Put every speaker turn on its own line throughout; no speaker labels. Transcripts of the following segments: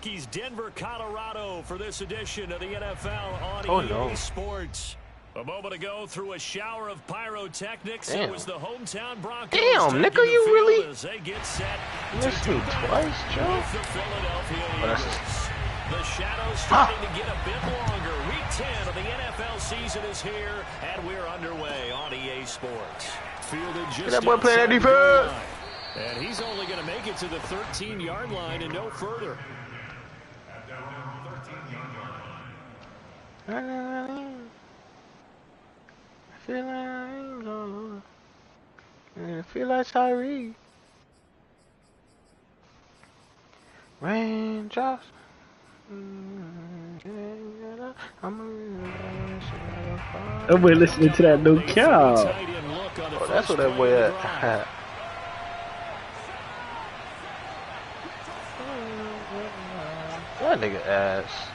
Rockies, Denver, Colorado for this edition of the NFL on EA Sports. A moment ago, through a shower of pyrotechnics, it was the hometown Broncos.
Damn, nigga, you really?
As they get set
missed me twice, Joe.
the Philadelphia Eagles. The shadow's starting to get a bit longer. Week 10 of the NFL season is here, and we're underway on EA Sports. Fielded just
that boy playing that defense.
And he's only going to make it to the 13-yard line and no further.
I feel like Tyree. Raindrops.
I'm listening to that no cow.
Oh, that's what that boy at. That nigga ass.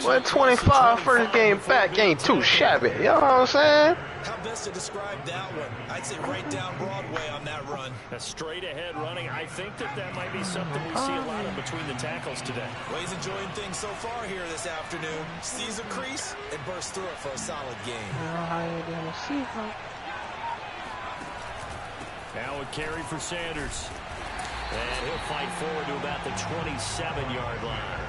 What 25 first game back ain't too shabby, you know what I'm saying?
How best to describe that one? I'd say right down Broadway on that run.
A straight ahead running. I think that might be something we see a lot of between the tackles today.
Well, he's enjoying things so far here this afternoon. Sees a crease and bursts through it for a solid game.
Now a carry for Sanders. And he'll fight forward to about the 27-yard line.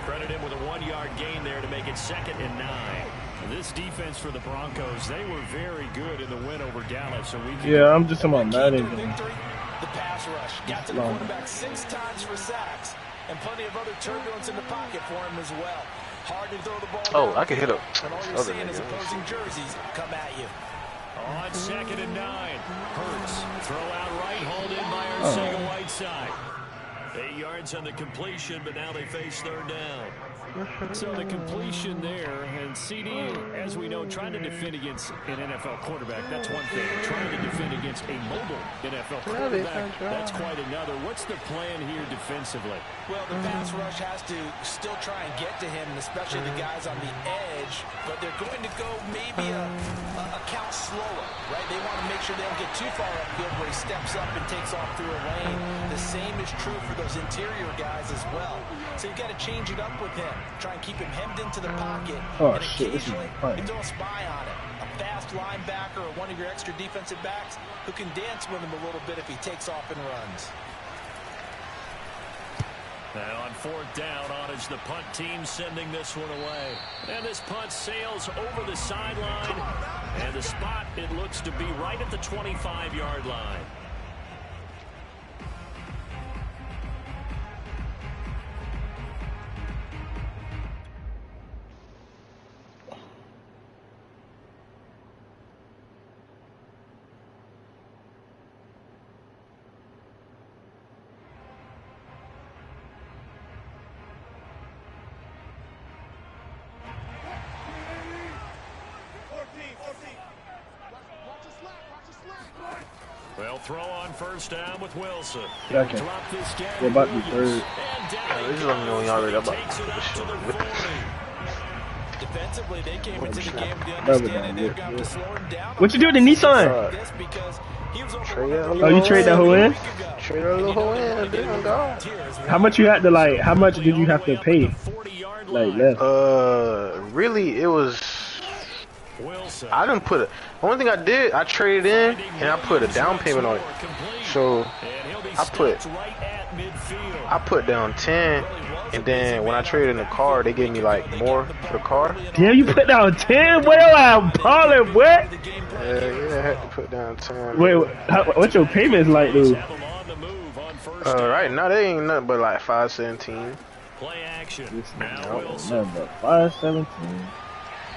Credit him with a 1-yard gain there to make it 2nd and 9. This defense for the Broncos, they were very good in the win over Dallas. So
I'm just about Madden.
The pass rush got to the quarterback 6 times for sacks, and plenty of other turbulence in the pocket for him as well. Hard to throw the ball.
Oh, I can hit up.
And all you're seeing is opposing jerseys come at you.
On 2nd and 9, Hurts throw out right, hauled in by Arcega-Whiteside. 8 yards on the completion, but now they face 3rd down. So the completion there, and CD, as we know, trying to defend against an NFL quarterback, that's one thing. Trying to defend against a mobile NFL quarterback, that's quite another. What's the plan here defensively?
Well, the pass rush has to still try and get to him, especially the guys on the edge, but they're going to go maybe a count slower, right? They want to make sure they don't get too far upfield where he steps up and takes off through a lane. The same is true for those interior guys as well. So you've got to change it up with him. Try and keep him hemmed into the pocket.
Oh,
and
shit, this is
occasionally, you throw a spy on it. A fast linebacker or one of your extra defensive backs who can dance with him a little bit if he takes off and runs.
And on 4th down, on is the punt team sending this one away. And this punt sails over the sideline. And the spot, it looks to be right at the 25-yard line. Well, throw on 1st down with Wilson.
Second. We're about to be 3rd.
This is only one yard.
Defensively, they came into the game with the understanding they've got to slow him down.
What you do with the Nissan? Oh, you trade that whole in?
Trade that little whole in.
How much you had to like? How much did you have to pay? Like left?
Really, it was. I didn't put it. The only thing I did, I traded in and I put a down payment on it. So I put down 10, and then when I traded in the car, they gave me like more for the car.
Damn, you put down 10? Boy, I'm balling, boy.
Yeah, I had to put down 10.
Wait, what's your payments like, dude?
Right now they ain't nothing but like 517.
Play action.
Nothing but 517.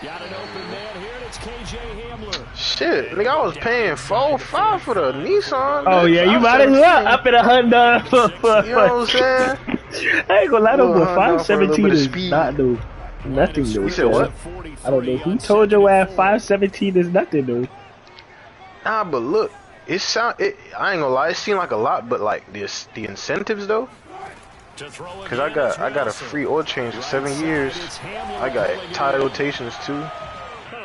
Got an open man here, and it's KJ Hamler.
Shit, nigga, I was paying $4.5 for the Nissan.
Oh yeah, you might as well up at $100.
You know what I'm saying?
I ain't gonna lie though, but 517 is not though nothing though.
You said what?
I don't know who told your ass 517 is nothing though.
Nah, but look, I ain't gonna lie, it seemed like a lot, but like the incentives though. Cause I got a free oil change for 7 years. I got tire rotations too.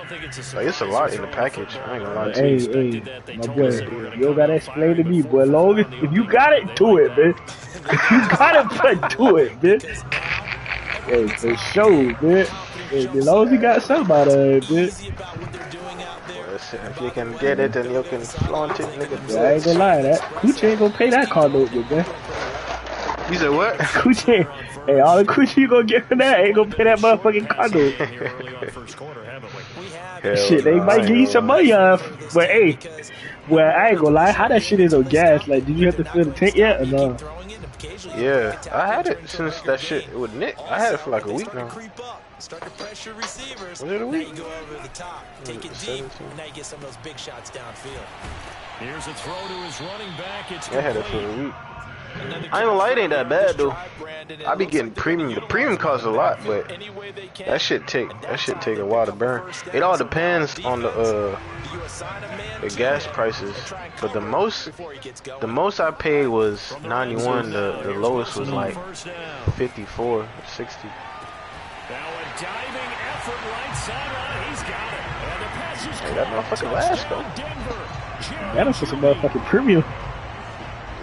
don't think it's
Like, it's a lot in the package. I ain't gonna lie to
Hey,
you.
my boy, you don't gotta explain to me, boy. Long as if you got it, do it, man. If you got it, but do it, man. Hey, for sure, man. Hey, as long as you got somebody, man.
If you can get it and you can flaunt it, nigga, do
Yeah, I ain't gonna
it.
lie, that Coochie ain't gonna pay that car note, man.
You said what?
Coochie, hey, all the Coochie you gonna get from that ain't gonna pay that motherfucking car note. Shit, they might give you some money off, but hey, well, I ain't gonna lie, how that shit is on gas? Like, did you have to fill the tank yet or no?
Yeah, I had it since that shit with Nick. I had it for like a week now.
Start to pressure receivers.
Was it a week?
Now you go over the top, take it deep, and now you get some of those big shots downfield.
Here's a throw to his running back. It's
I had it for a week. I ain't gonna lie, it ain't that bad though. I be getting premium. The premium costs a lot, but that shit take a while to burn. It all depends on the gas prices. But the most I paid was 91. The lowest was like 54, 60.
Now a diving effort right sideline. He's got it. And the pass is
Hey, that motherfucking last though.
That is for some motherfucking premium.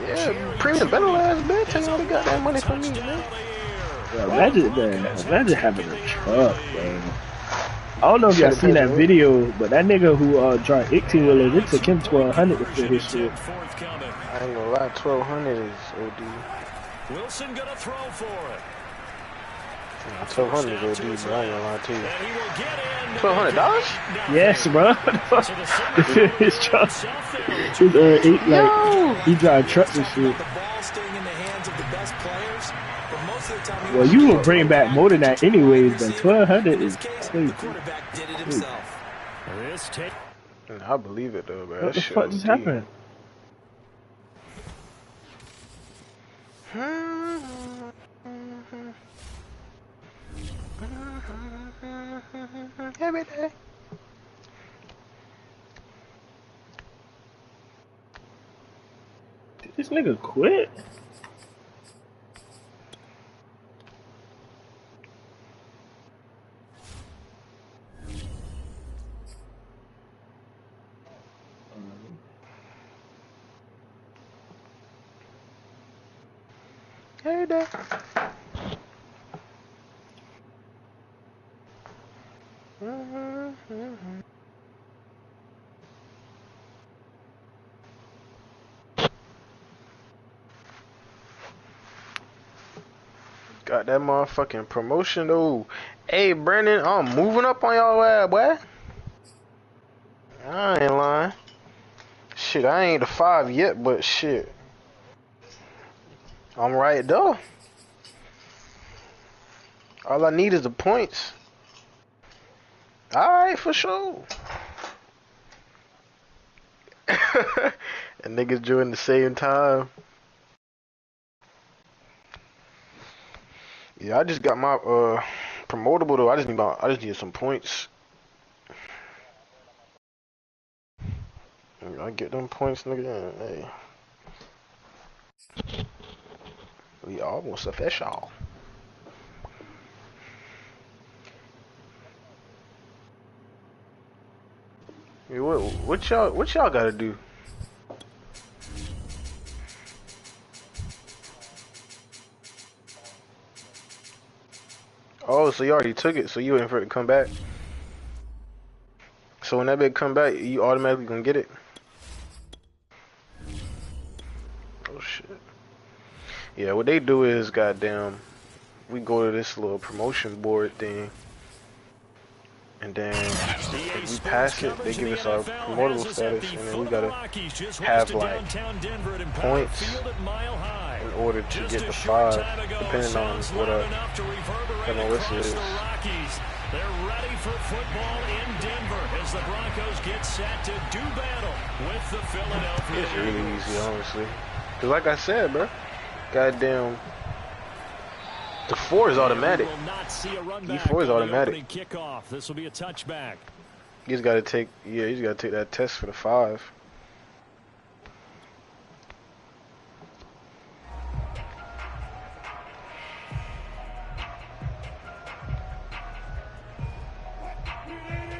Yeah, premium better last, bitch. Take all the goddamn money from me, man.
Yeah, imagine having a truck, man. I don't know if y'all seen that video, but that nigga who drive 18-wheelers, it took him 1,200 to fill his shit.
I ain't gonna lie, 1,200 is OD.
Wilson gonna throw for it.
1,200 is OD, but I ain't gonna lie to you. $1,200?
Yes, bro. To fill his truck. He's he drive trucks and shit. Well, you will bring back more than that anyways, but 1,200 is crazy.
I believe it though, bro.
What the fuck just happened?
Every day.
Did this nigga quit?
Every day. Got that motherfucking promotion though. Hey Brandon, I'm moving up on y'all ass, boy. I ain't lying. Shit, I ain't the 5 yet, but shit, I'm right there. All I need is the points. Alright, for sure. And niggas doing the same time. Yeah, I just got my promotable though. I just need some points. I get them points, nigga. Hey, we almost official. Hey, what y'all gotta do? Oh, so you already took it, so you waiting for it to come back. So when that bit come back, you automatically gonna get it. Oh shit. Yeah, what they do is, goddamn, we go to this little promotion board thing, and then if we pass it, they give us our promotable status, and then we gotta have like points in order to get the 5, depending on what our MLS is.
They're ready for football in Denver as the Broncos get set to do battle with the Philadelphia
It's really easy, honestly. Cause like I said, bro, goddamn, the 4 is automatic. E4 is automatic.
Kickoff. This will be a touchback.
You just gotta take, that test for the 5.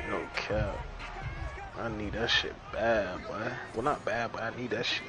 No cap. that shit bad, boy. Well, not bad, but I need that shit.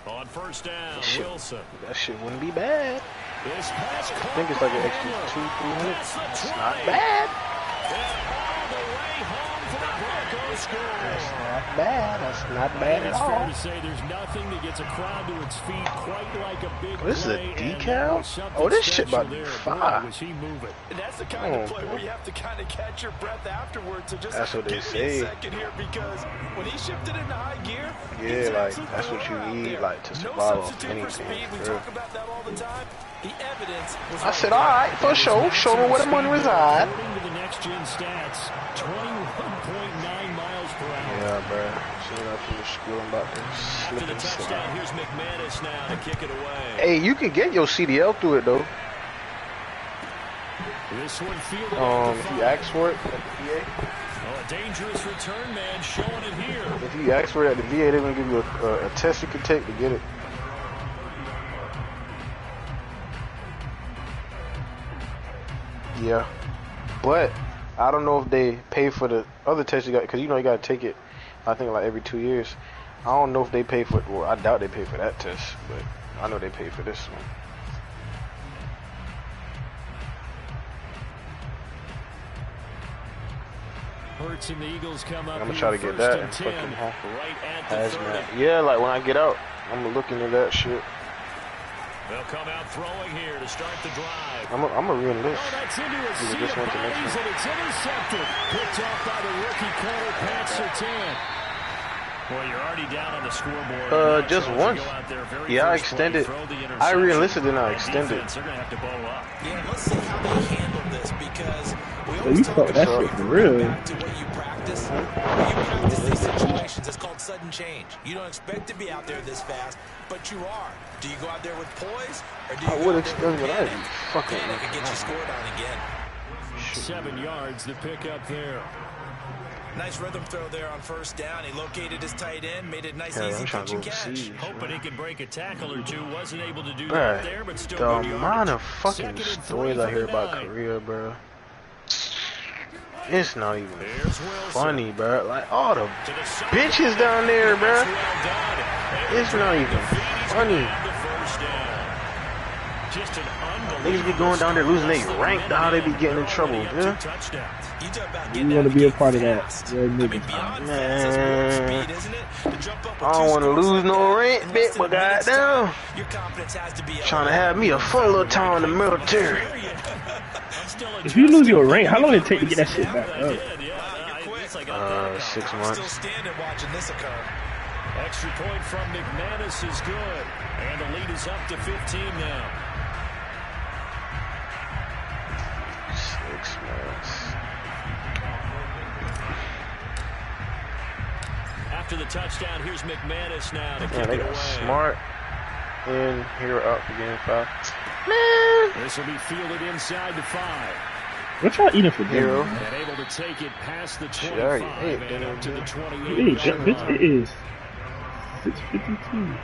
On first down, Wilson.
That shit wouldn't be bad.
This pass
I think it's like an extra 200-300. It's not bad.
All the way home for the Broncos score.
That's not bad. That's not bad at
It's fair
all.
to say there's nothing that gets a crowd to its feet quite like a big
Oh, this is a
play,
decal? Oh, this shit about to be fire.
Was he moving?
And that's the kind of play where you have to kind of catch your breath afterwards. So just
that's what they
give
say.
me a second here, because when he shifted into high gear,
yeah, like that's what you need, like to survive off anything.
We talk about that all the time. The evidence was
I said, all right, for sure. Show me where the money resides.
According to the next gen stats, 21.9 miles per hour.
Yeah, bro. Soon as I finish school, I'm about to
After
slip
the
and
touchdown,
slide.
here's McManus now to kick it away.
Hey, you can get your CDL through it though.
This one fielded
If you ask for it at the VA.
Oh, a dangerous return man showing it here.
If you ask for it at the VA, they're gonna give you a test you can take to get it. Yeah, but I don't know if they pay for the other test you got, because you know you gotta take it. I think like every 2 years. I don't know if they pay for it. Well, I doubt they pay for that test, but I know they pay for this one.
Hurts and the Eagles come up.
I'm gonna try to get that and
10,
fucking
right at the
hazmat.
30.
Yeah, like when I get out, I'm gonna look into that shit.
They'll come out throwing here to start the drive.
I'm a re-enlist.
Oh, that's into a
Either
sea
this
of
one to next
bodies,
one.
and it's intercepted. Picked off by the rookie corner, Pat Surtain. Well, you're already down on the scoreboard.
Just once. Yeah, I extended. I re-enlisted and I extended.
They're gonna have to bow up.
Yeah, let's see how they handle this, because we
So
always
you
talk
caught that
about
shit for real.
back to what you practice. When you practice these situations, it's called sudden change. You don't expect to be out there this fast, but you are. Do you go out there with poise, or do you
I
go
would
out there
extend
with
what I
panic?
fucking.
Panic can get you scored on again.
7 yards, the pickup there.
Nice rhythm throw there on first down. He located his tight end, made it nice,
Yeah,
easy
I'm trying
catch
to
and
go
catch.
overseas.
Hoping he can break a tackle or two. Wasn't able to do
Bruh,
that there, but still
the
good
amount
yardage.
of fucking
Second and
stories
3
I hear
for the
about
night.
Korea, bro. It's not even
Here's Wilson.
funny, bro. Like all the
To the side.
bitches down there, bro.
That's well done.
It's not even
He's
funny.
gonna have the first down. Just an
Niggas be going down there losing their rank, how they be getting in trouble, yeah?
Touchdowns.
You talk about
You
getting
want to
out
be a
the
part of
gate
that.
fast.
Yeah,
I mean,
nigga.
beyond fast, that's more
Man.
speed, isn't it? To jump up with
I don't
two
want to
scores
lose
like
no
that
rent,
in
bitch,
less
but
than a minute's
goddamn.
time, your confidence has to be
Trying to have me a fun little time in the military.
I'm still
If you lose your rank, how long did it take to get that shit back
I
up?
did, yeah. It's like a
6
Still
months.
standing watching this occur.
extra point from McManus is good. And the lead is up to 15 now.
6 months.
After the touchdown, here's McManus now to
Man,
kick
they
it
got
away.
smart in here up again, foul. Man,
This will be fielded inside the 5.
What y'all eating for dinner?
Hero.
man?
And able to take it past the
Shit, I already
25
ate
and
dinner,
up to the
man.
28.
Hey, bitch, it is 6:52.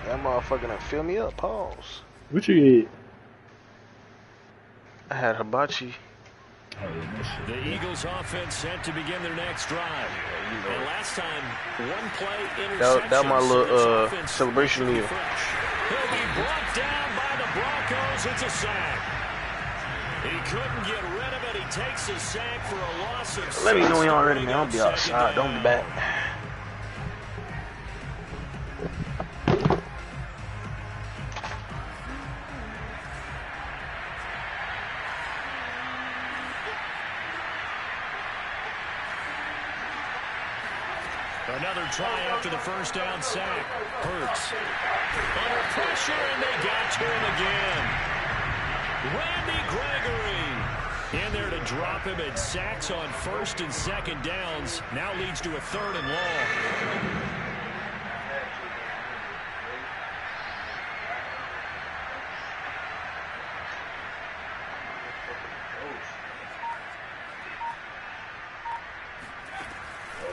that motherfucker done fill me up. Pause.
What you eat?
I had hibachi.
Oh, yeah, that shit.
The Eagles offense set to begin their next drive. And last time, one play interception.
That my
so
little
this offense
celebration
should be
meal.
fresh. He'll be brought down by the Broncos. It's a sack. He couldn't get rid of it. He takes a sack for a loss of
Let me know when
6
y'all ready, man. I'll
on
be
second
outside. Don't be
down.
back.
Another try after the first down sack. Hurts. Under pressure, and they got to him again. Randy Gregory in there to drop him, and sacks on first and second downs. Now leads to a 3rd and long.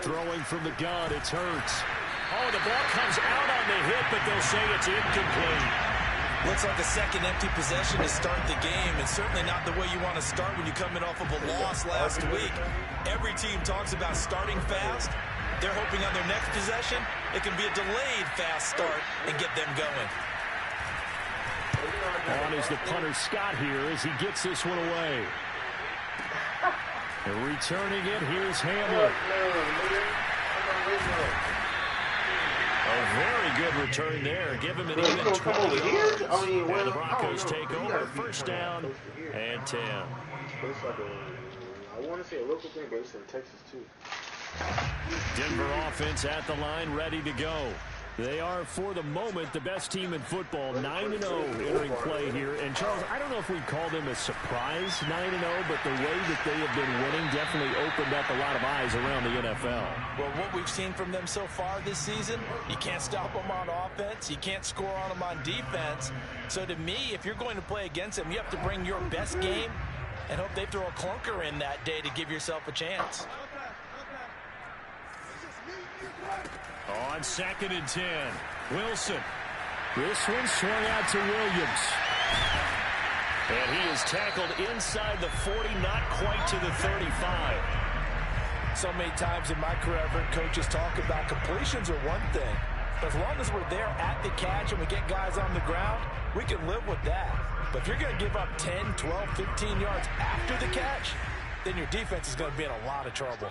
Throwing from the gun, it's Hurts. Oh, the ball comes out on the hit, but they'll say it's incomplete.
Looks like a second empty possession to start the game, and certainly not the way you want to start when you're coming off of a loss last week. Every team talks about starting fast. They're hoping on their next possession, it can be a delayed fast start and get them going.
On is the punter Scott here as he gets this one away. And returning it, here's Hamler. A very good return there. Give him an even 20 yards. And the Broncos take over. First down and 10.
I want to say a local thing, but it's in Texas, too.
Denver offense at the line, ready to go. They are, for the moment, the best team in football, 9-0 entering play here. And, Charles, I don't know if we'd call them a surprise 9-0, but the way that they have been winning definitely opened up a lot of eyes around the NFL.
Well, what we've seen from them so far this season, you can't stop them on offense. You can't score on them on defense. So, to me, if you're going to play against them, you have to bring your best game and hope they throw a clunker in that day to give yourself a chance.
On 2nd and 10, Wilson. This one swung out to Williams. And he is tackled inside the 40, not quite to the 35.
So many times in my career, I've heard coaches talk about completions are one thing. But as long as we're there at the catch and we get guys on the ground, we can live with that. But if you're going to give up 10, 12, 15 yards after the catch, then your defense is going to be in a lot of trouble.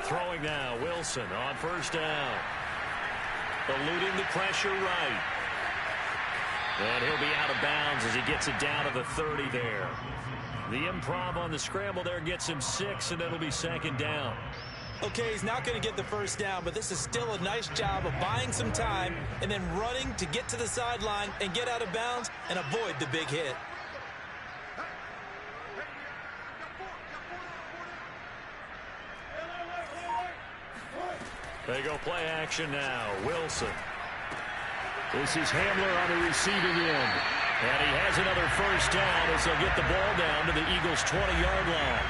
Throwing now, Wilson on first down. Eluding the pressure right. And he'll be out of bounds as he gets it down to the 30 there. The improv on the scramble there gets him 6, and it'll be 2nd down.
Okay, he's not going to get the first down, but this is still a nice job of buying some time and then running to get to the sideline and get out of bounds and avoid the big hit.
They go play action now. Wilson. This is Hamler on the receiving end. And he has another first down as they'll get the ball down to the Eagles' 20-yard line.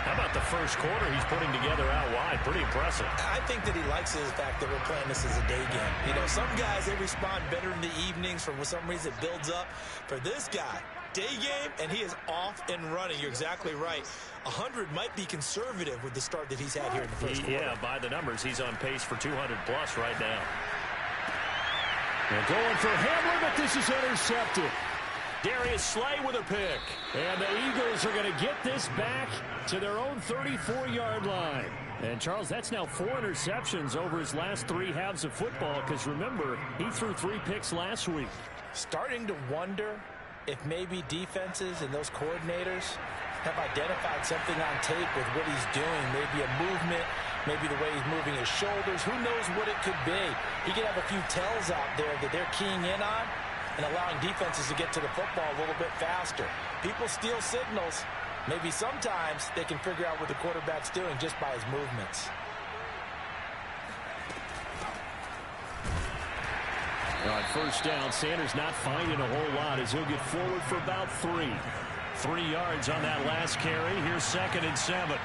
How about the first quarter he's putting together out wide? Pretty impressive.
I think that he likes the fact that we're playing this as a day game. You know, some guys, they respond better in the evenings. For some reason, it builds up. For this guy, day game, and he is off and running. You're exactly right. 100 might be conservative with the start that he's had here in the first quarter.
Yeah, by the numbers, he's on pace for 200-plus right now. And going for Hamler, but this is intercepted. Darius Slay with a pick. And the Eagles are going to get this back to their own 34-yard line. And, Charles, that's now 4 interceptions over his last 3 halves of football, because, remember, he threw 3 picks last week.
Starting to wonder if maybe defenses and those coordinators have identified something on tape with what he's doing, maybe a movement, maybe the way he's moving his shoulders. Who knows what it could be? He could have a few tells out there that they're keying in on and allowing defenses to get to the football a little bit faster. People steal signals. Maybe sometimes they can figure out what the quarterback's doing just by his movements.
On first down, Sanders not finding a whole lot as he'll get forward for about 3. 3 yards on that last carry. Here's 2nd and 7.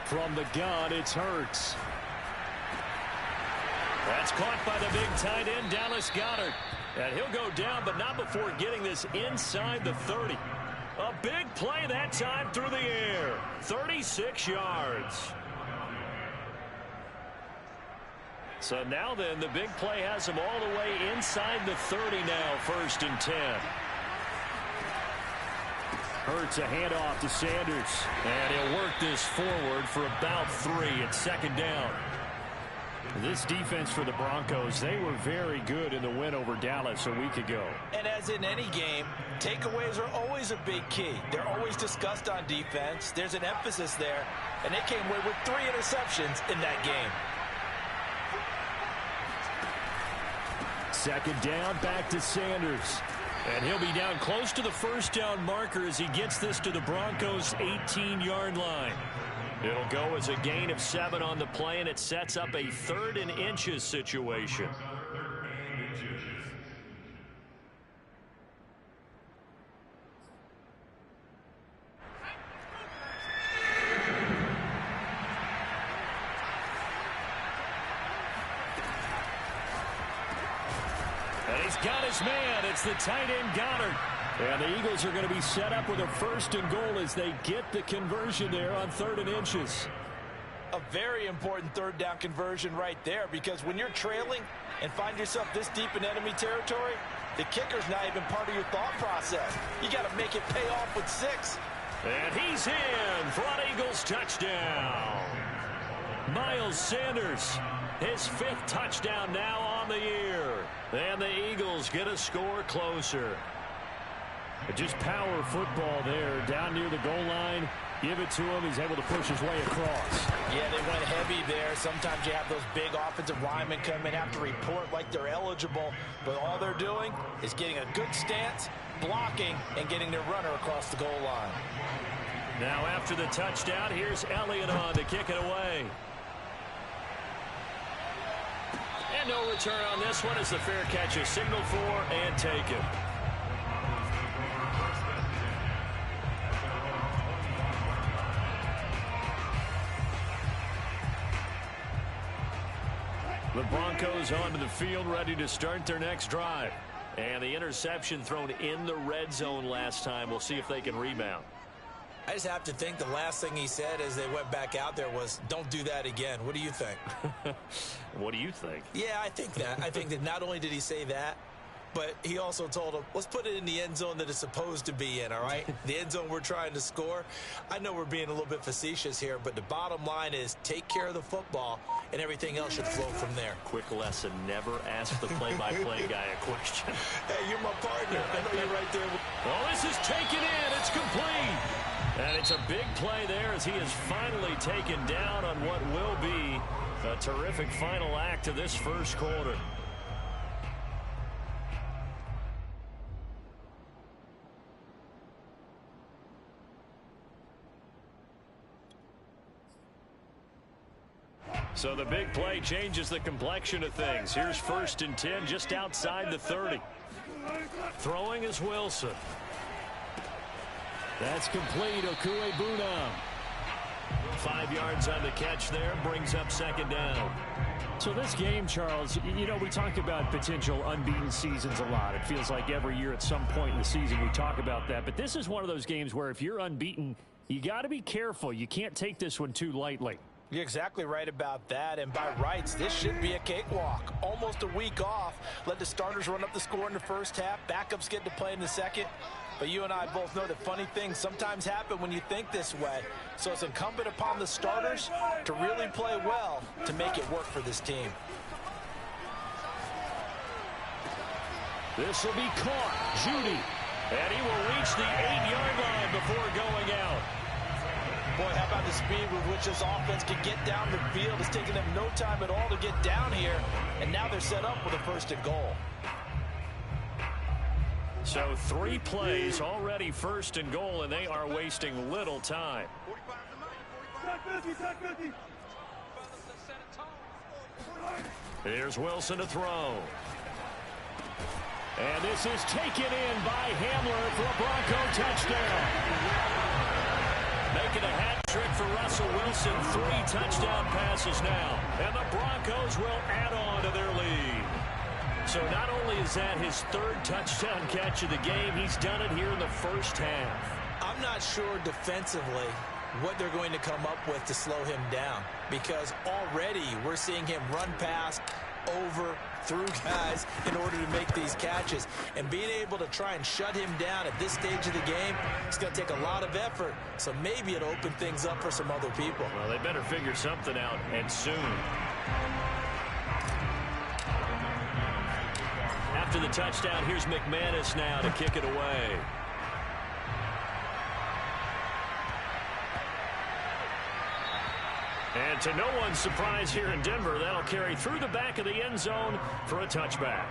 From the gun, it's Hurts. That's caught by the big tight end, Dallas Goedert. And he'll go down, but not before getting this inside the 30. A big play that time through the air. 36 yards. So now then, the big play has him all the way inside the 30 now, 1st and 10. Hurts a handoff to Sanders. And he'll work this forward for about 3 at 2nd down. This defense for the Broncos, they were very good in the win over Dallas a week ago.
And as in any game, takeaways are always a big key. They're always discussed on defense. There's an emphasis there, and they came away with 3 interceptions in that game.
2nd down, back to Sanders. And he'll be down close to the first down marker as he gets this to the Broncos' 18-yard line. It'll go as a gain of 7 on the play, and it sets up a 3rd and inches situation. And he's got his man. It's the tight end Goddard. And the Eagles are going to be set up with a 1st and goal as they get the conversion there on 3rd and inches.
A very important 3rd down conversion right there, because when you're trailing and find yourself this deep in enemy territory, the kicker's not even part of your thought process. You got to make it pay off with 6.
And he's in for an Eagles touchdown. Miles Sanders, his 5th touchdown now on the year. And the Eagles get a score closer. Just power football there, down near the goal line. Give it to him. He's able to push his way across.
Yeah, they went heavy there. Sometimes you have those big offensive linemen come in, have to report like they're eligible, but all they're doing is getting a good stance, blocking, and getting their runner across the goal line.
Now after the touchdown, here's Elliott on to kick it away. And no return on this one as the fair catch is signaled for and taken. The Broncos onto the field, ready to start their next drive. And the interception thrown in the red zone last time. We'll see if they can rebound.
I just have to think the last thing he said as they went back out there was, don't do that again. What do you think?
What do you think?
Yeah, I think that. I think that not only did he say that, but he also told him, let's put it in the end zone that it's supposed to be in, all right? The end zone we're trying to score. I know we're being a little bit facetious here, but the bottom line is take care of the football, and everything else should flow from there.
Quick lesson, never ask the play-by-play guy a question.
Hey, you're my partner. I know you're right there.
Oh, this is taken in. It's complete. And it's a big play there as he is finally taken down on what will be a terrific final act of this first quarter. So the big play changes the complexion of things. Here's 1st and 10 just outside the 30. Throwing is Wilson. That's complete. Okuebunam. 5 yards on the catch there. Brings up 2nd down. So this game, Charles, you know, we talk about potential unbeaten seasons a lot. It feels like every year at some point in the season we talk about that. But this is one of those games where if you're unbeaten, you got to be careful. You can't take this one too lightly.
You're exactly right about that, and by rights, this should be a cakewalk. Almost a week off. Let the starters run up the score in the first half. Backups get to play in the second. But you and I both know that funny things sometimes happen when you think this way. So it's incumbent upon the starters to really play well to make it work for this team.
This will be caught. Judy. And he will reach the 8-yard line before going out.
Boy, how about the speed with which this offense can get down the field? It's taken them no time at all to get down here, and now they're set up with a 1st and goal.
So 3 plays already 1st and goal, and they are wasting little time. Here's Wilson to throw. And this is taken in by Hamler for a Bronco touchdown. Making a hat trick for Russell Wilson. 3 touchdown passes now. And the Broncos will add on to their lead. So not only is that his 3rd touchdown catch of the game, he's done it here in the first half.
I'm not sure defensively what they're going to come up with to slow him down, because already we're seeing him run past, over, through guys in order to make these catches. And being able to try and shut him down at this stage of the game, it's going to take a lot of effort. So maybe it'll open things up for some other people.
Well, they better figure something out, and soon. After the touchdown, here's McManus now to kick it away. And to no one's surprise here in Denver, that'll carry through the back of the end zone for a touchback.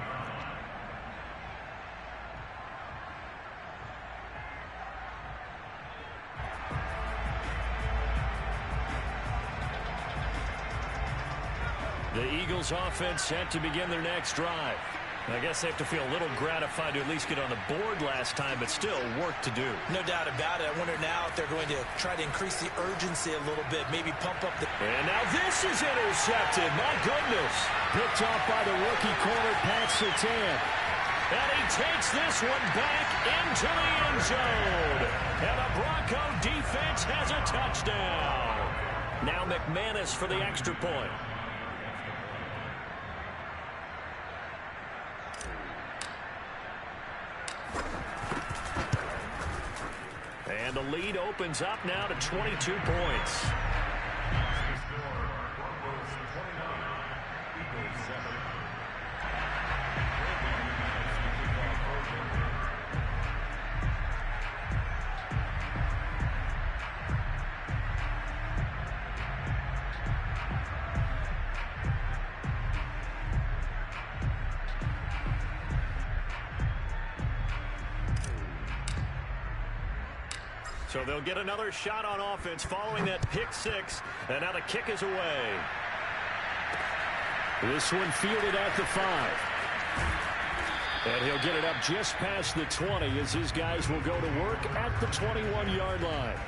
The Eagles offense set to begin their next drive. I guess they have to feel a little gratified to at least get on the board last time, but still work to do.
No doubt about it. I wonder now if they're going to try to increase the urgency a little bit, maybe pump up the...
And now this is intercepted. My goodness. Picked off by the rookie corner, Pat Surtain. And he takes this one back into the end zone. And the Bronco defense has a touchdown. Now McManus for the extra point. And the lead opens up now to 22 points. So they'll get another shot on offense following that pick six. And now the kick is away. This one fielded at the 5. And he'll get it up just past the 20 as his guys will go to work at the 21-yard line.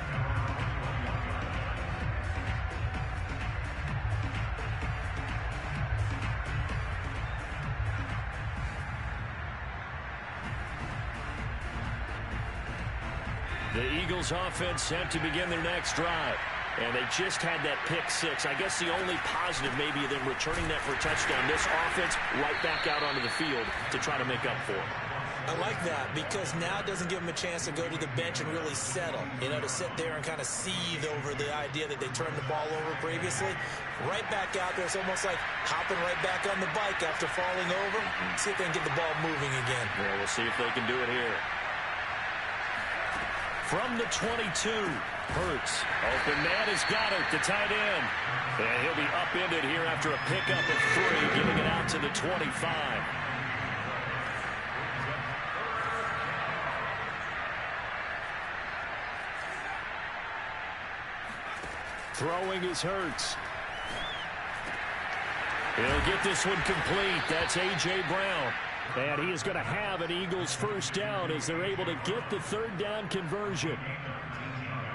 The Eagles offense set to begin their next drive. And they just had that pick six. I guess the only positive maybe of them returning that for a touchdown. This offense right back out onto the field to try to make up for it.
I like that because now it doesn't give them a chance to go to the bench and really settle. You know, to sit there and kind of seethe over the idea that they turned the ball over previously. Right back out there. It's almost like hopping right back on the bike after falling over. See if they can get the ball moving again.
Yeah, we'll see if they can do it here. From the 22, Hurts. Open man has got it, the tight end. And he'll be upended here after a pickup of 3, getting it out to the 25. Throwing is Hurts. He'll get this one complete. That's A.J. Brown. And he is going to have an Eagles first down as they're able to get the third down conversion.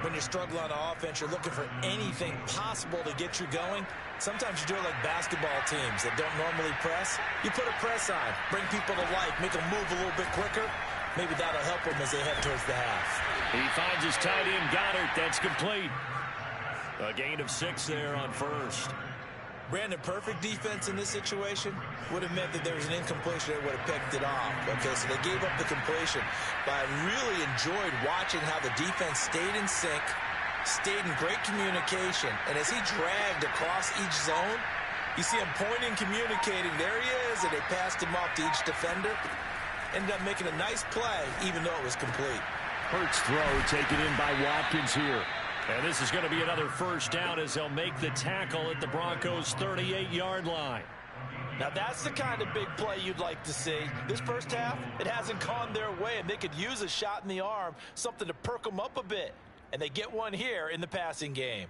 When you're struggling on offense, you're looking for anything possible to get you going. Sometimes you do it like basketball teams that don't normally press. You put a press on, bring people to life, make them move a little bit quicker. Maybe that'll help them as they head towards the half.
He finds his tight end, Goddard. That's complete. A gain of 6 there on first.
Brandon, perfect defense in this situation would have meant that there was an incompletion that would have picked it off. Okay, so they gave up the completion. But I really enjoyed watching how the defense stayed in sync, stayed in great communication. And as he dragged across each zone, you see him pointing, communicating. There he is, and they passed him off to each defender. Ended up making a nice play, even though it was complete.
Hurts throw taken in by Watkins here. And this is going to be another first down as they'll make the tackle at the Broncos' 38-yard line.
Now that's the kind of big play you'd like to see. This first half, it hasn't gone their way, and they could use a shot in the arm, something to perk them up a bit. And they get one here in the passing game.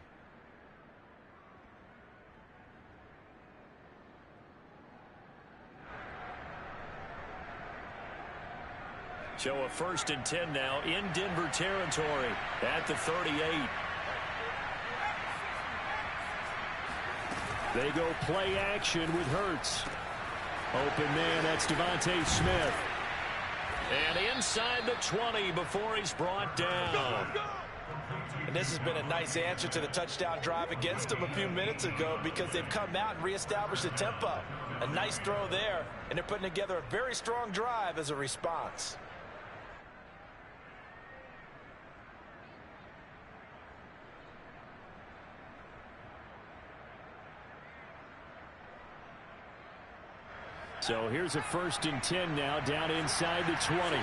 So a 1st and 10 now in Denver territory at the 38. They go play action with Hurts. Open man, that's Devontae Smith. And inside the 20 before he's brought down.
And this has been a nice answer to the touchdown drive against them a few minutes ago because they've come out and reestablished the tempo. A nice throw there, and they're putting together a very strong drive as a response.
So here's a 1st and 10 now down inside the 20.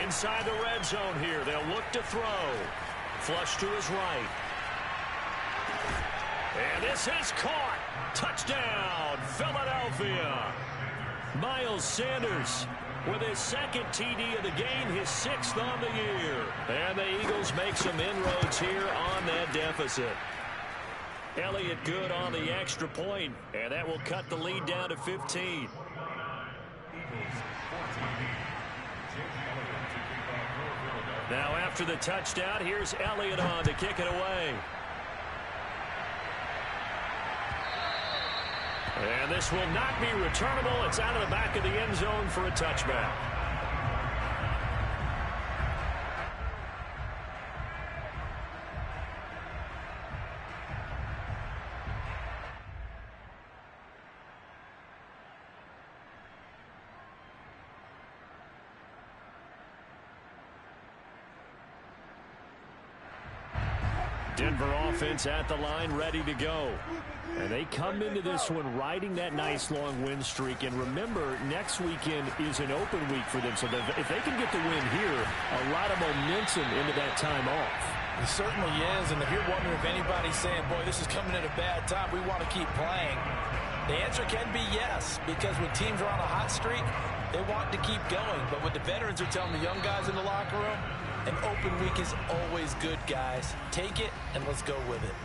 Inside the red zone here. They'll look to throw. Flush to his right. And this is caught. Touchdown, Philadelphia. Miles Sanders with his second TD of the game, his 6th on the year. And the Eagles make some inroads here on that deficit. Elliott good on the extra point, and that will cut the lead down to 15. Now after the touchdown, here's Elliott on to kick it away. And this will not be returnable. It's out of the back of the end zone for a touchback. Denver offense at the line, ready to go. And they come into this one riding that nice long win streak. And remember, next weekend is an open week for them. So if they can get the win here, a lot of momentum into that time off.
It certainly is. And if you're wondering if anybody's saying, boy, this is coming at a bad time, we want to keep playing, the answer can be yes. Because when teams are on a hot streak, they want to keep going. But what the veterans are telling the young guys in the locker room, an open week is always good, guys. Take it, and let's go with it.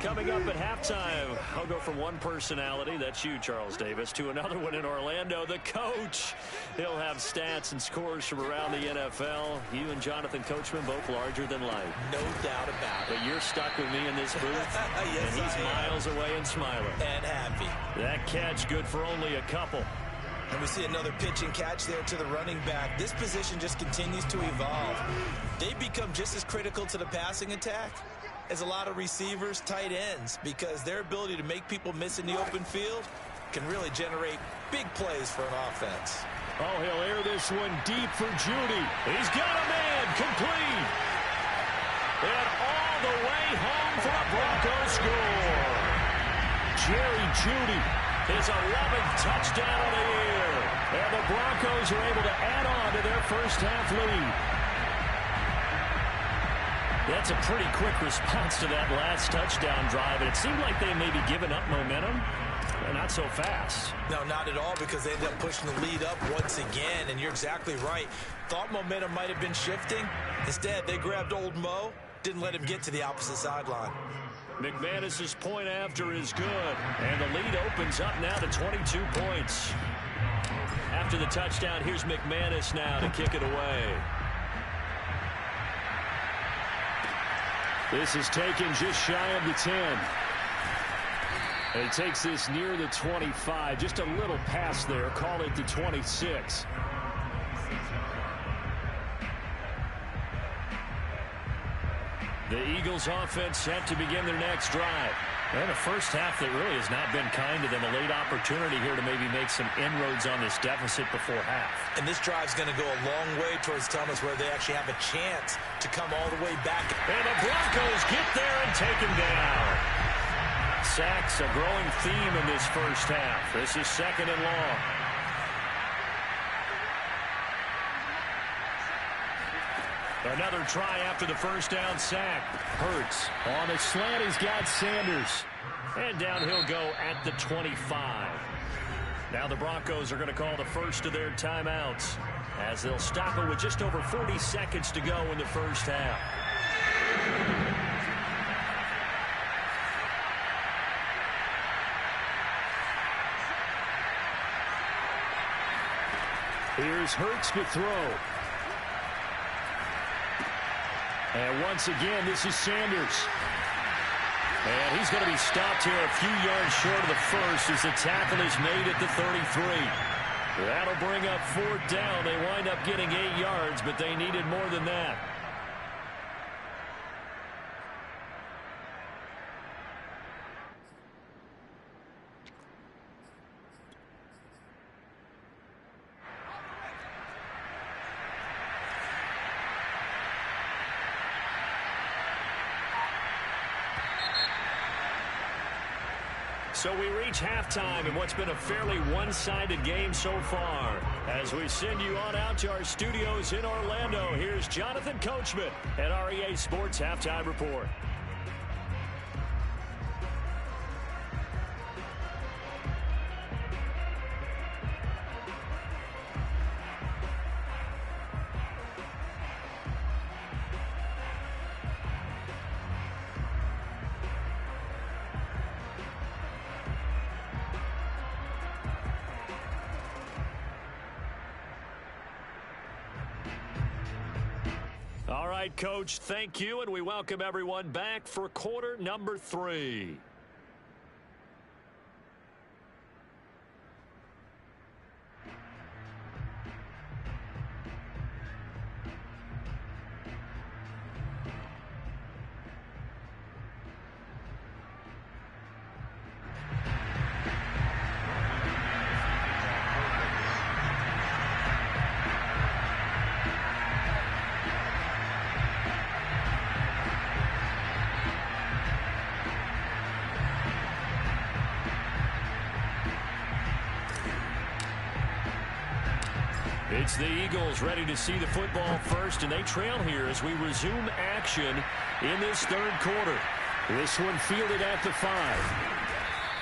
Coming up at halftime, I'll go from one personality, that's you, Charles Davis, to another one in Orlando, the coach. He'll have stats and scores from around the NFL. You and Jonathan Coachman, both larger than life.
No doubt about it.
But you're stuck with me in this booth,
yes,
and he's miles away and smiling.
And happy.
That catch good for only a couple.
And we see another pitch and catch there to the running back. This position just continues to evolve. They become just as critical to the passing attack as a lot of receivers, tight ends, because their ability to make people miss in the open field can really generate big plays for an offense.
Oh, he'll air this one deep for Judy. He's got a man, complete. And all the way home for a Broncos score. Jerry Judy, his 11th touchdown of the year. And the Broncos are able to add on to their first half lead. That's a pretty quick response to that last touchdown drive, and it seemed like they may be giving up momentum. Not so fast.
No, not at all, because they ended up pushing the lead up once again, and you're exactly right. Thought momentum might have been shifting. Instead, they grabbed old Mo, didn't let him get to the opposite sideline.
McManus's point after is good, and the lead opens up now to 22 points. After the touchdown, here's McManus now to kick it away. This is taken just shy of the 10. And he takes this near the 25. Just a little pass there. Call it the 26. The Eagles offense set to begin their next drive. And the first half that really has not been kind to them. A late opportunity here to maybe make some inroads on this deficit before half.
And this drive's going to go a long way towards telling us where they actually have a chance to come all the way back.
And the Broncos get there and take him down. Sacks, a growing theme in this first half. This is second and long. Another try after the first down sack. Hurts on a slant. He's got Sanders. And down he'll go at the 25. Now the Broncos are going to call the first of their timeouts as they'll stop it with just over 40 seconds to go in the first half. Here's Hurts to throw. And once again, this is Sanders. And he's going to be stopped here a few yards short of the first as the tackle is made at the 33. That'll bring up fourth down. They wind up getting 8 yards, but they needed more than that. So we reach halftime in what's been a fairly one-sided game so far. As we send you on out to our studios in Orlando, here's Jonathan Coachman at REA Sports Halftime Report. All right, Coach, thank you, and we welcome everyone back for quarter number 3. It's the Eagles ready to see the football first, and they trail here as we resume action in this third quarter. This one fielded at the 5,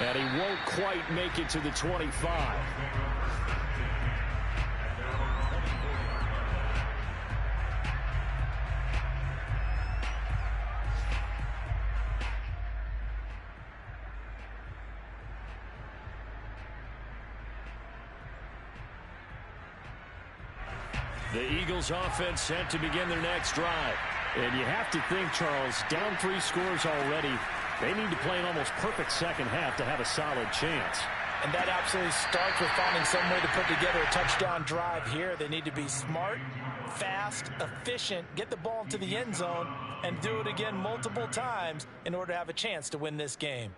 and he won't quite make it to the 25. The Eagles offense set to begin their next drive. And you have to think, Charles, down 3 scores already. They need to play an almost perfect second half to have a solid chance.
And that absolutely starts with finding some way to put together a touchdown drive here. They need to be smart, fast, efficient, get the ball into the end zone, and do it again multiple times in order to have a chance to win this game.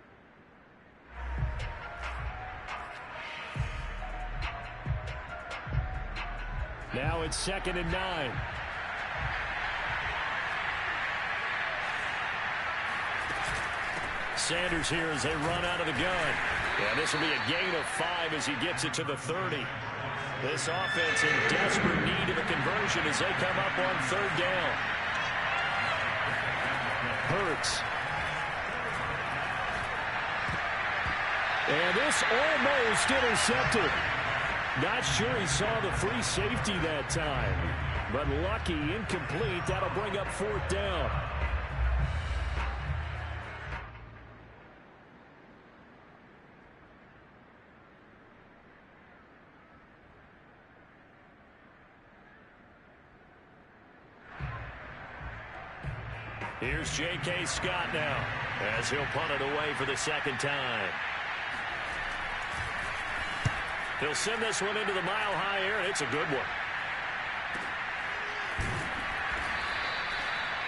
Now it's 2nd and 9. Sanders here as they run out of the gun. Yeah, this will be a gain of 5 as he gets it to the 30. This offense in desperate need of a conversion as they come up on 3rd down. Hurts. And this almost intercepted. Not sure he saw the free safety that time. But lucky, incomplete. That'll bring up 4th down. Here's J.K. Scott now as he'll punt it away for the 2nd time. He'll send this one into the mile-high air, and it's a good one.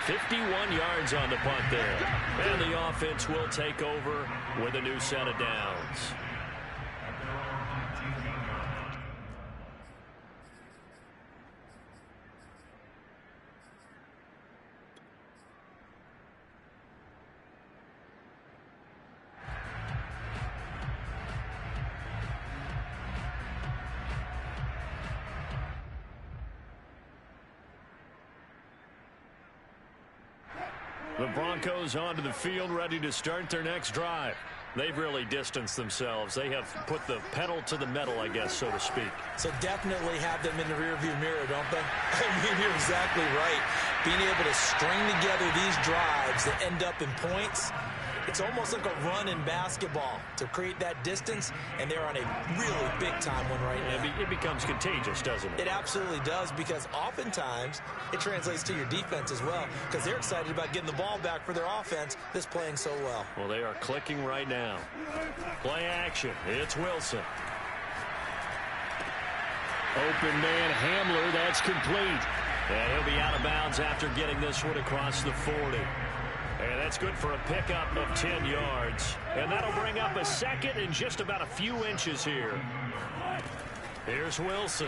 51 yards on the punt there. And the offense will take over with a new set of downs. The Broncos onto the field, ready to start their next drive. They've really distanced themselves. They have put the pedal to the metal, I guess, so to speak.
So definitely have them in the rearview mirror, don't they? I mean, you're exactly right. Being able to string together these drives that end up in points, it's almost like a run in basketball to create that distance, and they're on a really big-time one right now.
It becomes contagious, doesn't it?
It absolutely does, because oftentimes it translates to your defense as well, because they're excited about getting the ball back for their offense that's playing so well.
Well, they are clicking right now. Play action. It's Wilson. Open man Hamler. That's complete. And he'll be out of bounds after getting this one across the 40. And that's good for a pickup of 10 yards. And that'll bring up a 2nd and just about a few inches here. Here's Wilson.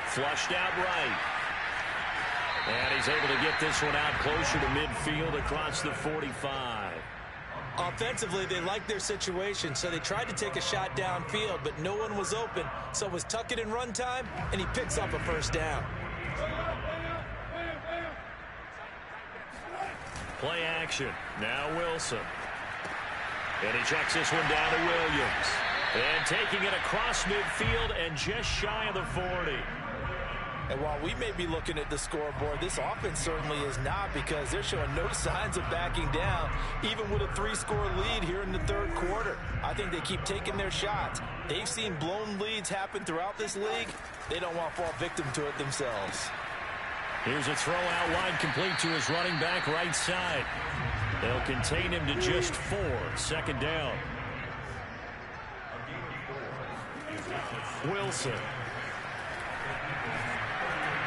Flushed out right. And he's able to get this one out closer to midfield across the 45.
Offensively, they liked their situation, so they tried to take a shot downfield, but no one was open. So it was tuck it in run time, and he picks up a 1st down.
Play action. Now Wilson. And he checks this one down to Williams. And taking it across midfield and just shy of the 40.
And while we may be looking at the scoreboard, this offense certainly is not, because they're showing no signs of backing down, even with a 3-score lead here in the 3rd quarter. I think they keep taking their shots. They've seen blown leads happen throughout this league. They don't want to fall victim to it themselves.
Here's a throw out wide, complete to his running back right side. They'll contain him to just 4. Second down. Wilson.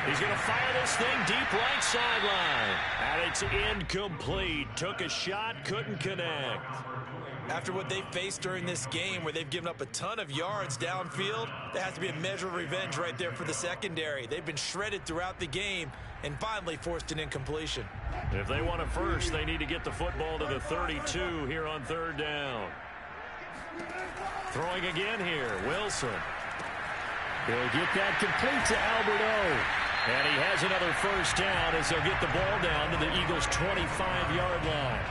He's going to fire this thing deep right sideline. And it's incomplete. Took a shot, couldn't connect.
After what they faced during this game where they've given up a ton of yards downfield, there has to be a measure of revenge right there for the secondary. They've been shredded throughout the game and finally forced an incompletion.
If they want it first, they need to get the football to the 32 here on third down. Throwing again here, Wilson. He'll get that complete to Albert O. And he has another first down as they'll get the ball down to the Eagles' 25-yard line.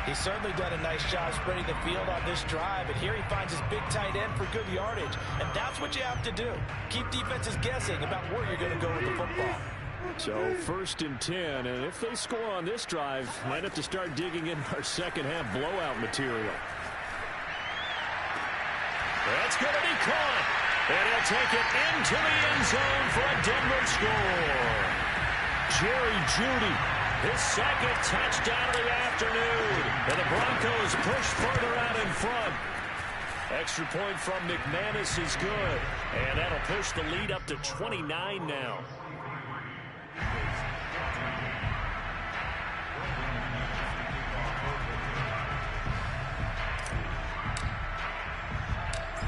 He's certainly done a nice job spreading the field on this drive, and here he finds his big tight end for good yardage. And that's what you have to do. Keep defenses guessing about where you're going to go with the football.
So 1st and 10, and if they score on this drive, might have to start digging in our second half blowout material. That's going to be caught, and he'll take it into the end zone for a Denver score. Jerry Jeudy, his second touchdown of the afternoon, and the Broncos push further out in front. Extra point from McManus is good, and that'll push the lead up to 29 now.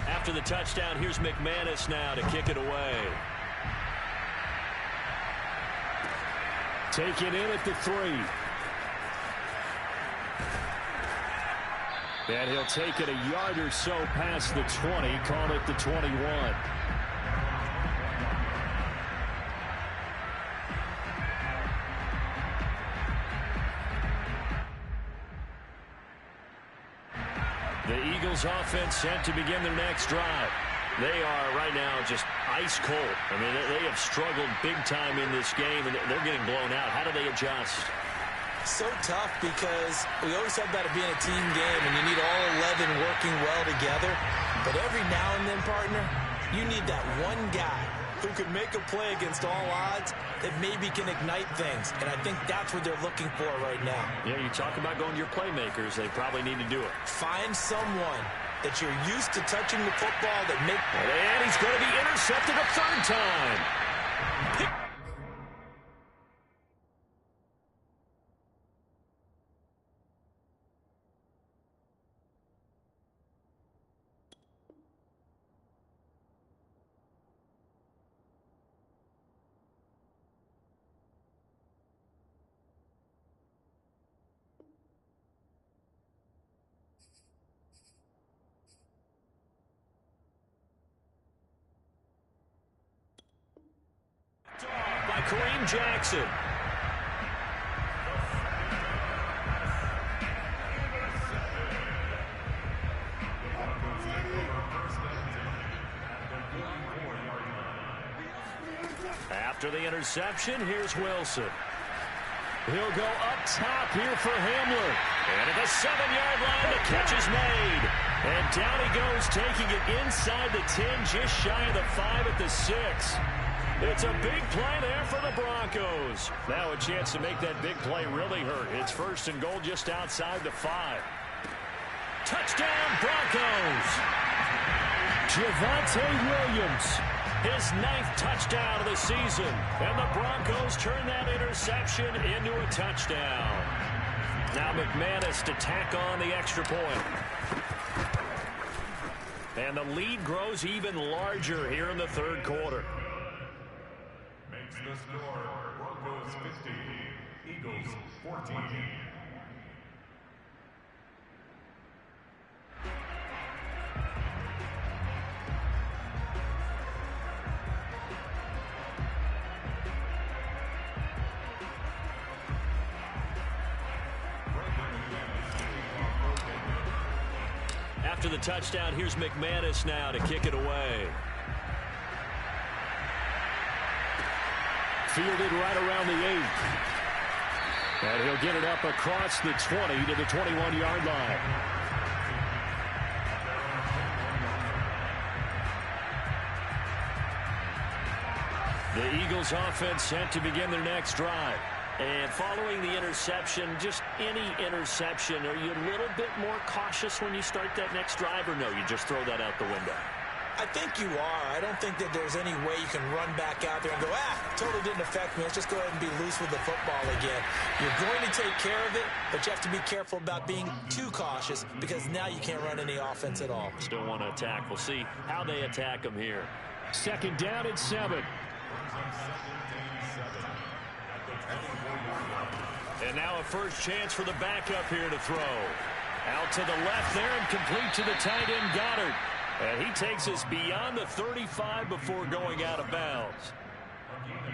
After the touchdown, here's McManus now to kick it away. Taken in at the 3. And he'll take it a yard or so past the 20, call it the 21. The Eagles offense set to begin their next drive. They are right now just ice cold. I mean, they have struggled big time in this game, and they're getting blown out. How do they adjust?
So tough because we always talk about it being a team game, and you need all 11 working well together. But every now and then, partner, you need that one guy who could make a play against all odds that maybe can ignite things. And I think that's what they're looking for right now.
Yeah, you talk about going to your playmakers. They probably need to do it.
Find someone that you're used to touching the football that make...
And he's going to be intercepted a 3rd time. By Kareem Jackson. After the interception, here's Wilson. He'll go up top here for Hamler. And at the 7-yard line, the catch is made. And down he goes, taking it inside the 10, just shy of the 5 at the 6. It's a big play there for the Broncos. Now a chance to make that big play really hurt. It's 1st and goal just outside the 5. Touchdown, Broncos. Javonte Williams, his 9th touchdown of the season. And the Broncos turn that interception into a touchdown. Now McManus to tack on the extra point. And the lead grows even larger here in the 3rd quarter.
Makes the score Broncos 50, Eagles 14.
After the touchdown, here's McManus now to kick it away. Fielded right around the 8. And he'll get it up across the 20 to the 21-yard line. The Eagles offense set to begin their next drive. And following the interception, just any interception, are you a little bit more cautious when you start that next drive, or no, you just throw that out the window?
I think you are. I don't think that there's any way you can run back out there and go, totally didn't affect me. Let's just go ahead and be loose with the football again. You're going to take care of it, but you have to be careful about being too cautious because now you can't run any offense at all.
Still want to attack. We'll see how they attack them here. 2nd down and 7. And now a first chance for the backup here to throw. Out to the left there and complete to the tight end, Goddard. And he takes us beyond the 35 before going out of bounds.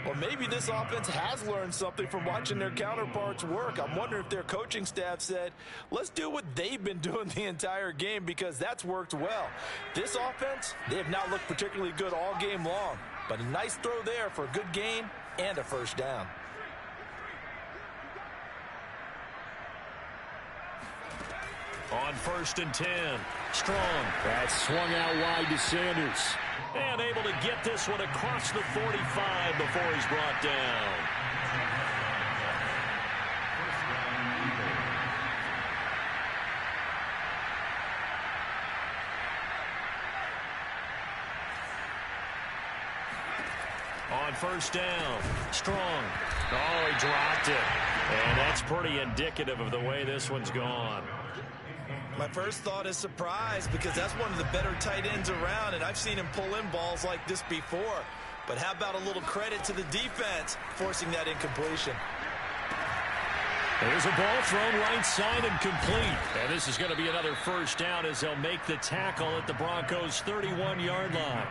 Well, maybe this offense has learned something from watching their counterparts work. I'm wondering if their coaching staff said, let's do what they've been doing the entire game because that's worked well. This offense, they have not looked particularly good all game long. But a nice throw there for a good gain and a first down.
On 1st and 10, Strong. That's swung out wide to Sanders. And able to get this one across the 45 before he's brought down. On 1st down, Strong. Oh, he dropped it. And that's pretty indicative of the way this one's gone.
My first thought is surprise because that's one of the better tight ends around, and I've seen him pull in balls like this before. But how about a little credit to the defense forcing that incompletion?
There's a ball thrown right side and complete. And this is going to be another first down as they'll make the tackle at the Broncos' 31-yard line.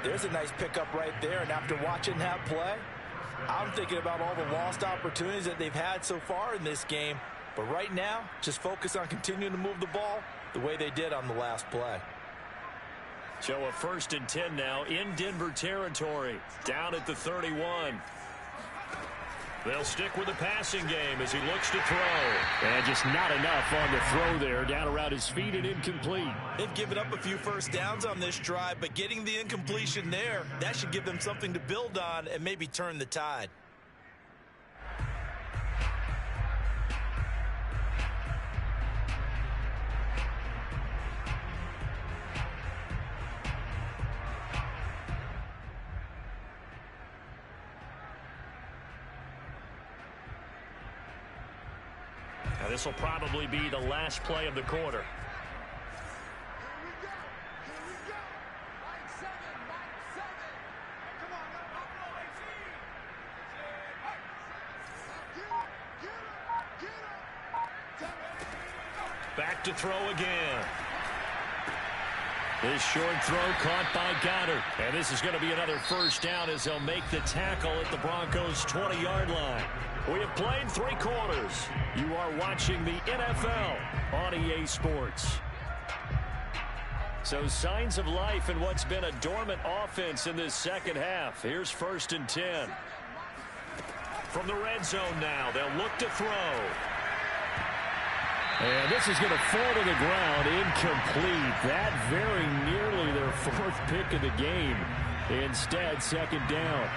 There's a nice pickup right there, and after watching that play, I'm thinking about all the lost opportunities that they've had so far in this game. But right now, just focus on continuing to move the ball the way they did on the last play.
So a 1st and 10 now in Denver territory, down at the 31. They'll stick with the passing game as he looks to throw. And just not enough on the throw there, down around his feet and incomplete.
They've given up a few first downs on this drive, but getting the incompletion there, that should give them something to build on and maybe turn the tide.
Now this will probably be the last play of the quarter. Back to throw again. This short throw caught by Goddard. And this is going to be another first down as they'll make the tackle at the Broncos' 20-yard line. We have played 3 quarters. You are watching the NFL on EA Sports. So signs of life in what's been a dormant offense in this second half. Here's 1st and 10. From the red zone now, they'll look to throw. And this is going to fall to the ground, incomplete. That very nearly their 4th pick of the game. Instead, 2nd down.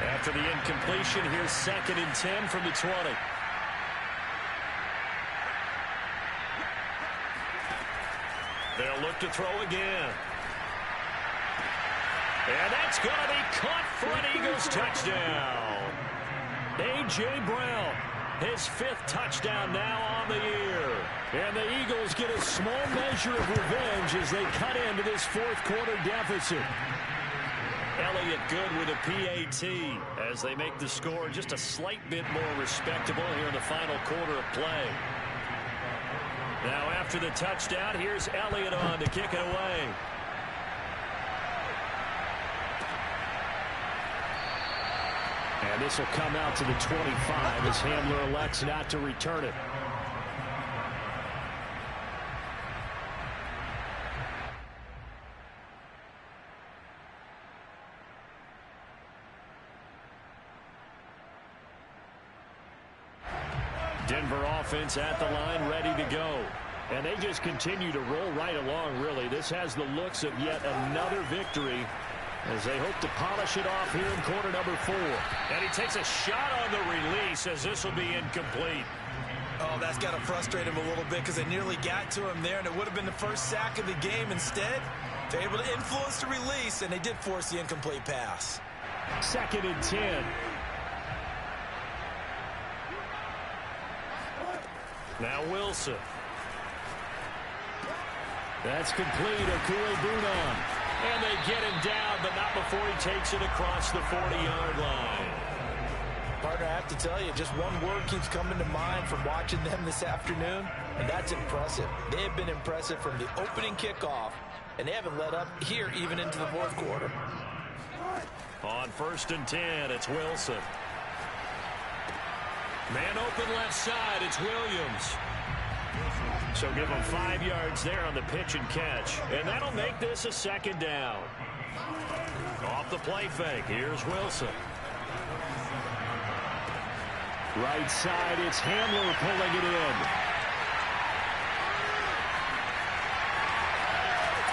After the incompletion, here's 2nd and 10 from the 20. They'll look to throw again. And that's going to be caught for an Eagles touchdown. A.J. Brown, his 5th touchdown now on the year. And the Eagles get a small measure of revenge as they cut into this 4th quarter deficit. Elliott good with a PAT as they make the score just a slight bit more respectable here in the final quarter of play. Now after the touchdown, here's Elliott on to kick it away. And this will come out to the 25 as Hamler elects not to return it. Denver offense at the line, ready to go. And they just continue to roll right along, really. This has the looks of yet another victory as they hope to polish it off here in quarter number 4. And he takes a shot on the release as this will be incomplete.
Oh, that's got to frustrate him a little bit because they nearly got to him there, and it would have been the first sack of the game. Instead, they're able to influence the release, and they did force the incomplete pass.
2nd and 10. Now Wilson. That's complete. Okue-Bunon. And they get him down, but not before he takes it across the 40-yard line.
Partner, I have to tell you, just one word keeps coming to mind from watching them this afternoon, and that's impressive. They have been impressive from the opening kickoff, and they haven't let up here even into the 4th quarter.
On 1st and 10, it's Wilson. Man open left side, it's Williams. So give him 5 yards there on the pitch and catch. And that'll make this a 2nd down. Off the play fake, here's Wilson. Right side, it's Hamler pulling it in.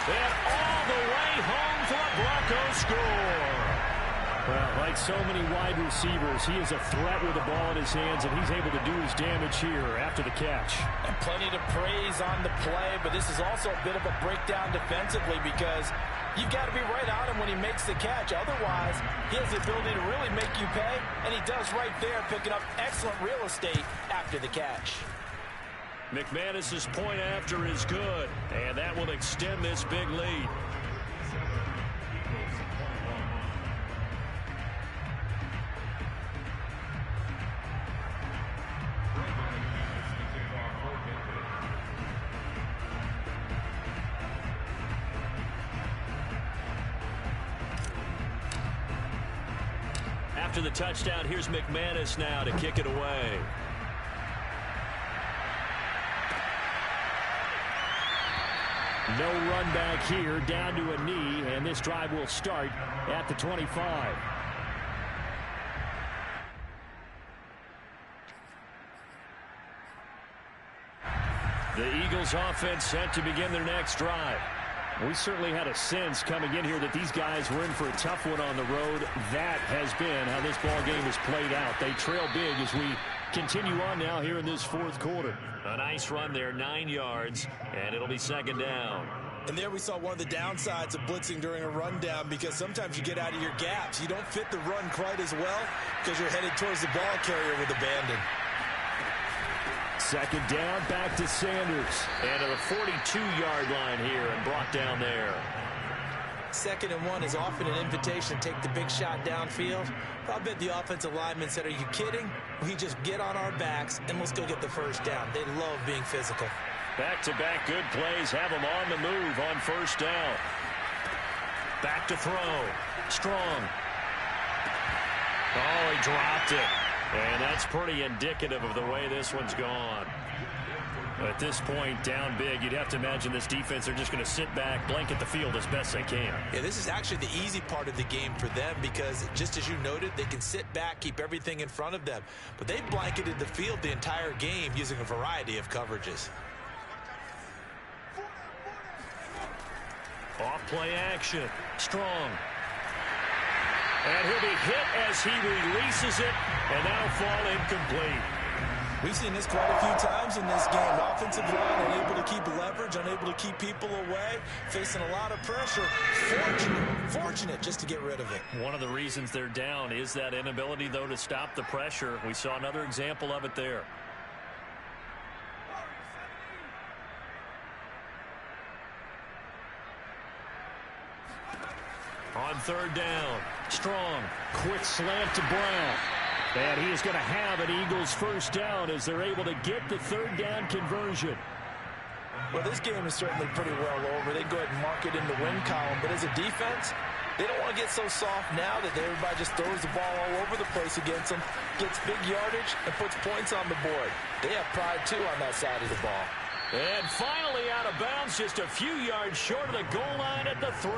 And all the way home for a Broncos score. Well, like so many wide receivers, he is a threat with the ball in his hands, and he's able to do his damage here after the catch.
And plenty to praise on the play, but this is also a bit of a breakdown defensively because you've got to be right on him when he makes the catch. Otherwise, he has the ability to really make you pay, and he does right there, picking up excellent real estate after the catch.
McManus's point after is good, and that will extend this big lead. After the touchdown, here's McManus now to kick it away. No run back here, down to a knee, and this drive will start at the 25. The Eagles offense set to begin their next drive. We certainly had a sense coming in here that these guys were in for a tough one on the road. That has been how this ball game has played out. They trail big as we continue on now here in this 4th quarter. A nice run there, 9 yards, and it'll be 2nd down.
And there we saw one of the downsides of blitzing during a rundown because sometimes you get out of your gaps. You don't fit the run quite as well because you're headed towards the ball carrier with abandon.
2nd down, back to Sanders. And to the 42-yard line here and brought down there.
2nd and 1 is often an invitation to take the big shot downfield. I bet the offensive linemen said, are you kidding? We just get on our backs and let's go get the 1st down. They love being physical.
Back-to-back good plays have them on the move on 1st down. Back to throw. Strong. Oh, he dropped it. And that's pretty indicative of the way this one's gone. At this point, down big, you'd have to imagine this defense are just going to sit back, blanket the field as best they can.
Yeah, this is actually the easy part of the game for them because, just as you noted, they can sit back, keep everything in front of them. But they've blanketed the field the entire game using a variety of coverages.
Off play action. Strong. And he'll be hit as he releases it, and that'll fall incomplete.
We've seen this quite a few times in this game. Offensive line unable to keep leverage, unable to keep people away, facing a lot of pressure. Fortunate just to get rid of it.
One of the reasons they're down is that inability, though, to stop the pressure. We saw another example of it there. On 3rd down, Strong, quick slant to Brown. And he is going to have an Eagles 1st down as they're able to get the 3rd down conversion.
Well, this game is certainly pretty well over. They go ahead and mark it in the win column. But as a defense, they don't want to get so soft now that everybody just throws the ball all over the place against them, gets big yardage, and puts points on the board. They have pride, too, on that side of the ball.
And finally out of bounds, just a few yards short of the goal line at the 3.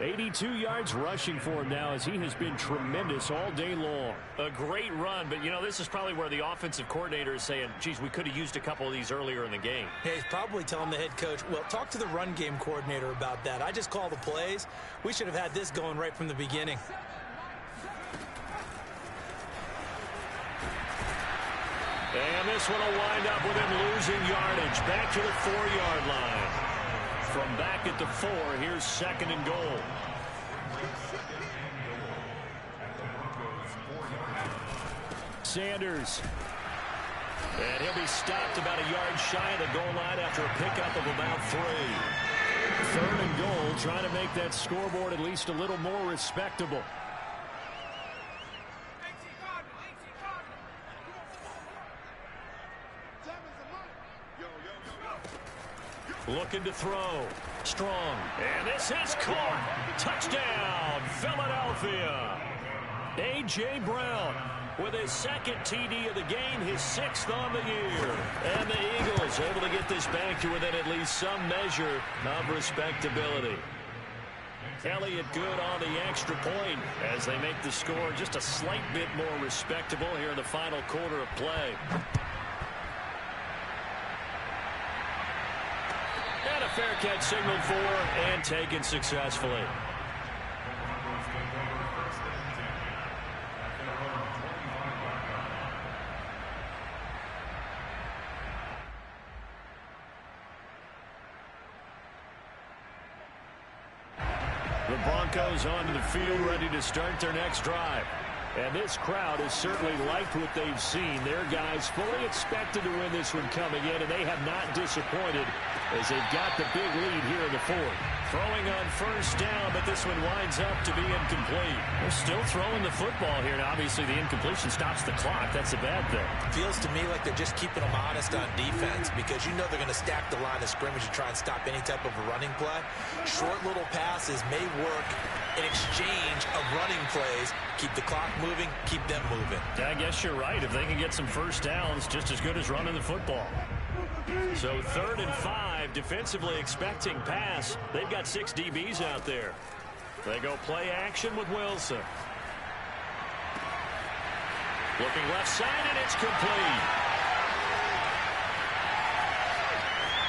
82 yards rushing for him now as he has been tremendous all day long. A great run, but, you know, this is probably where the offensive coordinator is saying, geez, we could have used a couple of these earlier in the game.
Yeah, he's probably telling the head coach, well, talk to the run game coordinator about that. I just call the plays. We should have had this going right from the beginning.
And this one will wind up with him losing yardage back to the 4-yard line. From back at the 4, here's 2nd and goal. Sanders. And he'll be stopped about a yard shy of the goal line after a pickup of about 3. 3rd and goal, trying to make that scoreboard at least a little more respectable. Looking to throw. Strong. And this is caught. Touchdown, Philadelphia. A.J. Brown with his 2nd TD of the game, his 6th on the year. And the Eagles able to get this back to within at least some measure of respectability. Elliott good on the extra point as they make the score just a slight bit more respectable here in the final quarter of play. And a fair catch signaled for and taken successfully. The Broncos onto the field ready to start their next drive. And this crowd has certainly liked what they've seen. Their guys fully expected to win this one coming in, and they have not disappointed as they've got the big lead here in the 4th. Throwing on 1st down, but this one winds up to be incomplete. They're still throwing the football here, and obviously the incompletion stops the clock. That's a bad thing.
Feels to me like they're just keeping them honest on defense because you know they're going to stack the line of scrimmage to try and stop any type of a running play. Short little passes may work in exchange of running plays. Keep the clock moving, keep them moving.
I guess you're right. If they can get some 1st downs, just as good as running the football. So 3rd and 5, defensively expecting pass. They've got 6 DBs out there. They go play action with Wilson. Looking left side, and it's complete.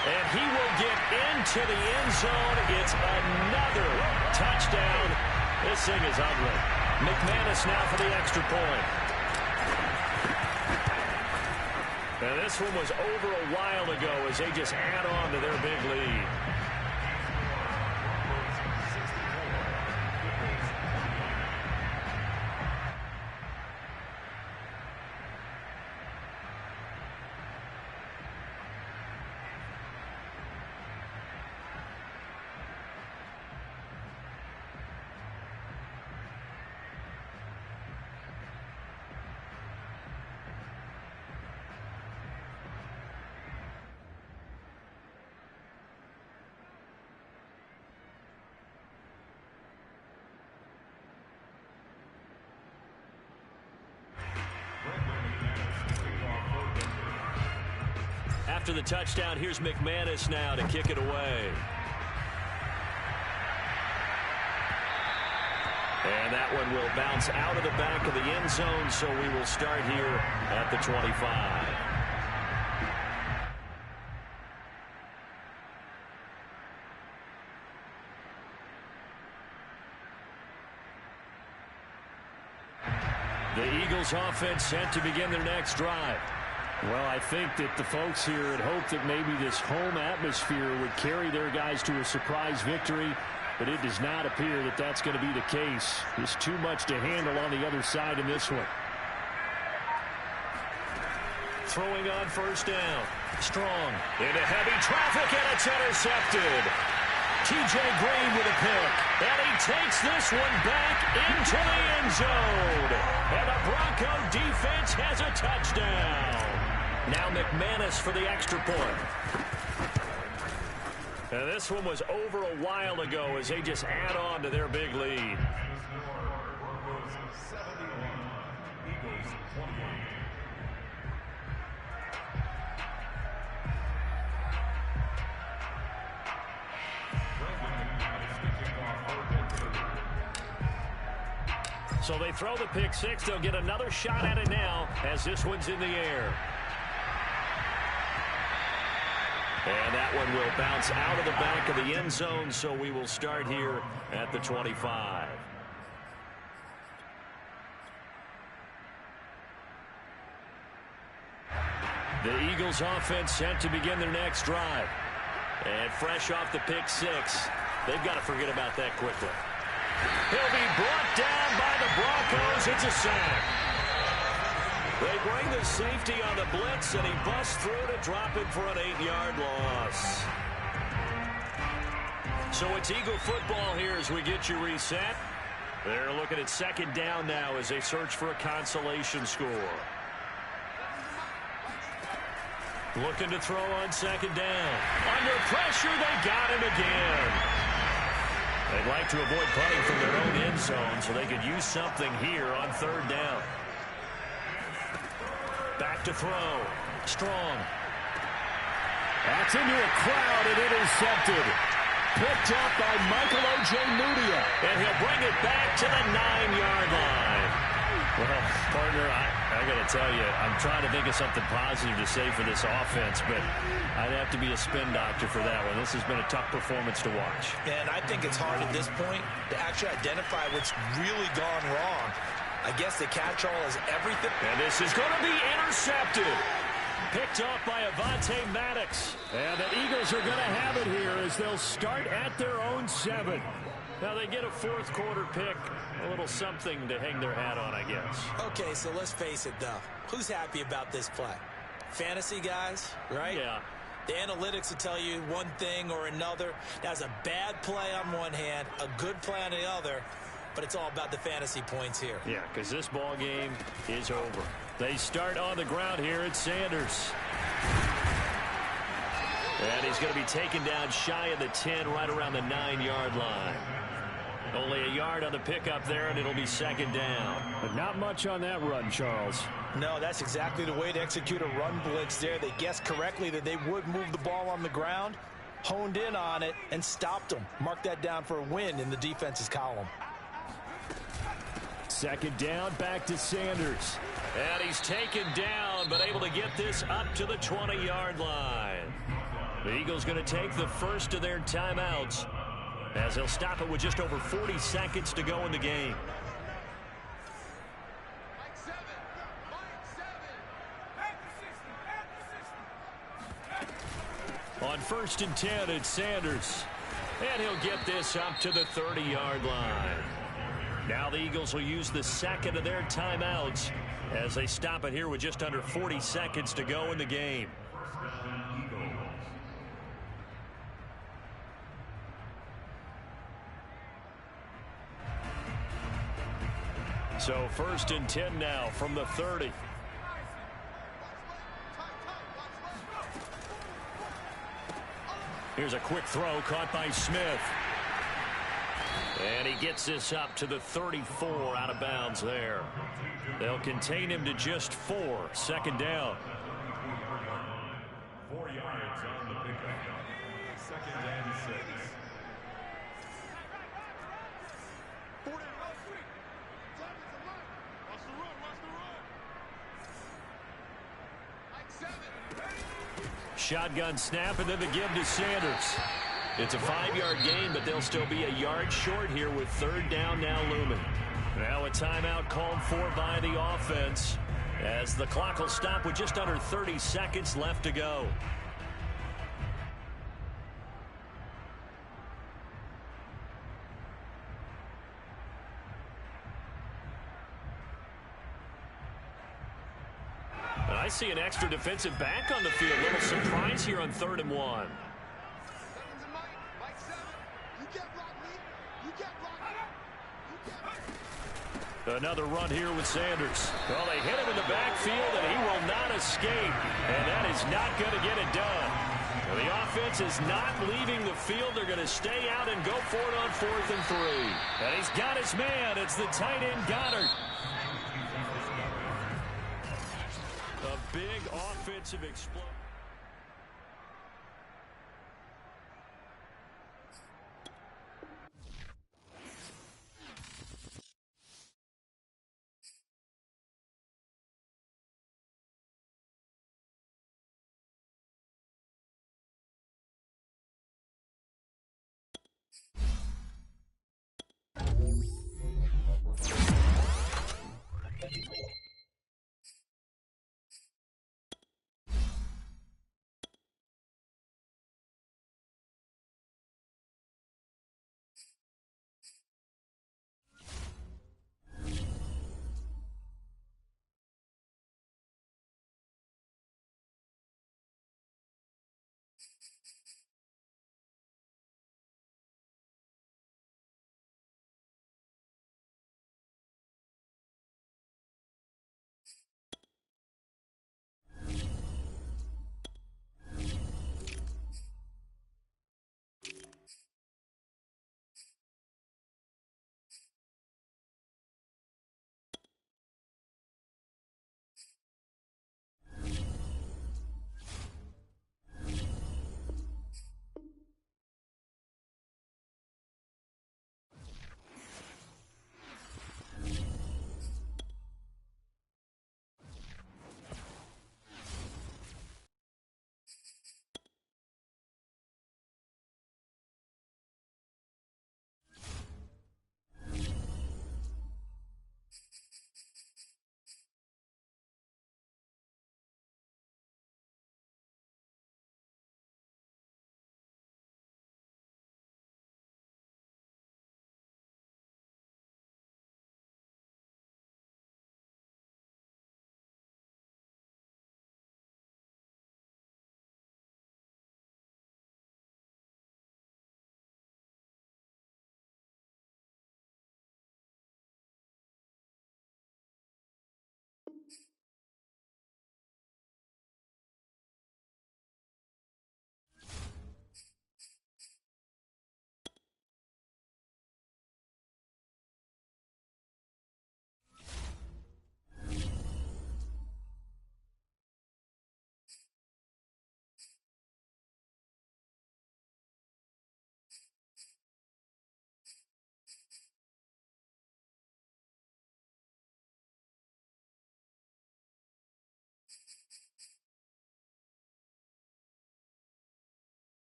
And he will get into the end zone. It's another touchdown. This thing is ugly. McManus now for the extra point. And this one was over a while ago as they just add on to their big lead. After the touchdown, here's McManus now to kick it away. And that one will bounce out of the back of the end zone, so we will start here at the 25. The Eagles offense set to begin their next drive. Well, I think that the folks here had hoped that maybe this home atmosphere would carry their guys to a surprise victory, but it does not appear that that's going to be the case. There's too much to handle on the other side in this one. Throwing on 1st down. Strong. Into heavy traffic, and it's intercepted. T.J. Green with a pick. And he takes this one back into the end zone. And the Bronco defense has a touchdown. Now McManus for the extra point. And this one was over a while ago as they just add on to their big lead.
Broncos 71, Eagles 28. Brandon McManus to kick off for Denver.
So they throw the pick six. They'll get another shot at it now as this one's in the air. And that one will bounce out of the back of the end zone, so we will start here at the 25. The Eagles offense set to begin their next drive. And fresh off the pick six, they've got to forget about that quickly. He'll be brought down by the Broncos. It's a sack. They bring the safety on the blitz, and he busts through to drop it for an 8-yard loss. So it's Eagle football here as we get you reset. They're looking at second down now as they search for a consolation score. Looking to throw on second down. Under pressure, they got him again. They'd like to avoid punting from their own end zone so they could use something here on third down. Back to throw. Strong. That's into a crowd and intercepted. Picked up by Michael O.J. Mudia. And he'll bring it back to the 9-yard line. Well, partner, I got to tell you, I'm trying to think of something positive to say for this offense, but I'd have to be a spin doctor for that one. This has been a tough performance to watch.
And I think it's hard at this point to actually identify what's really gone wrong. I guess the catch-all is everything.
And this is going to be intercepted. Picked up by Avonte Maddox. And the Eagles are going to have it here as they'll start at their own 7. Now they get a fourth quarter pick. A little something to hang their hat on, I guess.
Okay, so let's face it, though. Who's happy about this play? Fantasy guys, right?
Yeah.
The analytics will tell you one thing or another. That's a bad play on one hand, a good play on the other. But it's all about the fantasy points here.
Yeah, because this ball game is over. They start on the ground here at Sanders. And he's going to be taken down shy of the 10, right around the 9-yard line. Only a yard on the pickup there, and it'll be second down. But not much on that run, Charles.
No, that's exactly the way to execute a run blitz there. They guessed correctly that they would move the ball on the ground, honed in on it, and stopped them. Mark that down for a win in the defense's column.
Second down, back to Sanders. And he's taken down, but able to get this up to the 20-yard line. The Eagles going to take the first of their timeouts as they'll stop it with just over 40 seconds to go in the game. On 1st and 10, it's Sanders. And he'll get this up to the 30-yard line. Now the Eagles will use the second of their timeouts as they stop it here with just under 40 seconds to go in the game. So 1st and 10 now from the 30. Here's a quick throw caught by Smith. And he gets this up to the 34, out of bounds there. They'll contain him to just 4. Second down.
4 yards on the pickup. Second and 6.
Shotgun snap, and then the give to Sanders. It's a 5-yard gain, but they'll still be a yard short here with third down now looming. Now a timeout called for by the offense as the clock will stop with just under 30 seconds left to go. I see an extra defensive back on the field. A little surprise here on 3rd and 1. Another run here with Sanders. Well, they hit him in the backfield, and he will not escape. And that is not going to get it done. Well, the offense is not leaving the field. They're going to stay out and go for it on 4th and 3. And he's got his man. It's the tight end, Goddard. A big offensive explosion.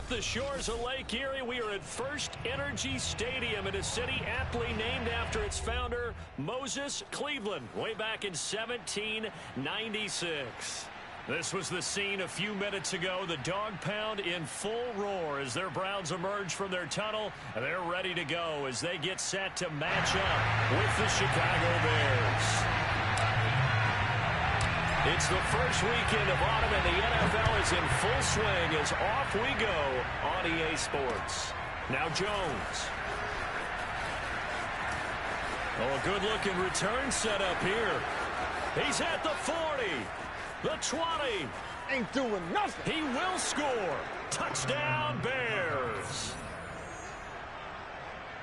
the shores of Lake Erie, we are at First Energy Stadium in a city aptly named after its founder, Moses Cleveland, way back in 1796. This was the scene a few minutes ago. The dog pound in full roar as their Browns emerge from their tunnel. And they're ready to go as they get set to match up with the Chicago Bears. It's the first weekend of autumn, and the NFL is in full swing as off we go on EA Sports. Now Jones. Oh, a good-looking return set up here. He's at the 40. The 20.
Ain't doing nothing.
He will score. Touchdown, Bears.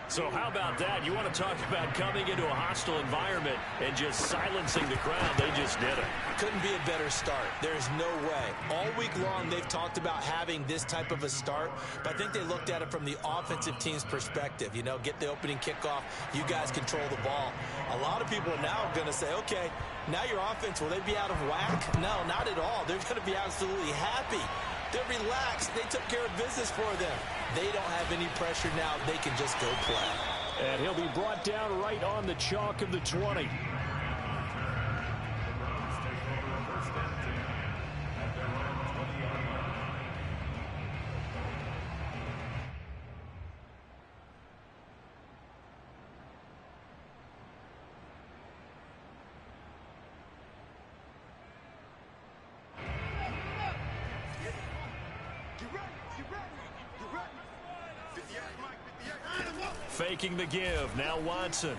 So how about that? You want to talk about coming into a hostile environment and just silencing the crowd. They just did it.
Couldn't be a better start. There's no way. All week long, they've talked about having this type of a start, but I think they looked at it from the offensive team's perspective. You know, get the opening kickoff. You guys control the ball. A lot of people are now going to say, okay, now your offense, will they be out of whack? No, not at all. They're going to be absolutely happy. They're relaxed. They took care of business for them. They don't have any pressure now. They can just go play.
And he'll be brought down right on the chalk of the 20. Faking the give. Now Watson.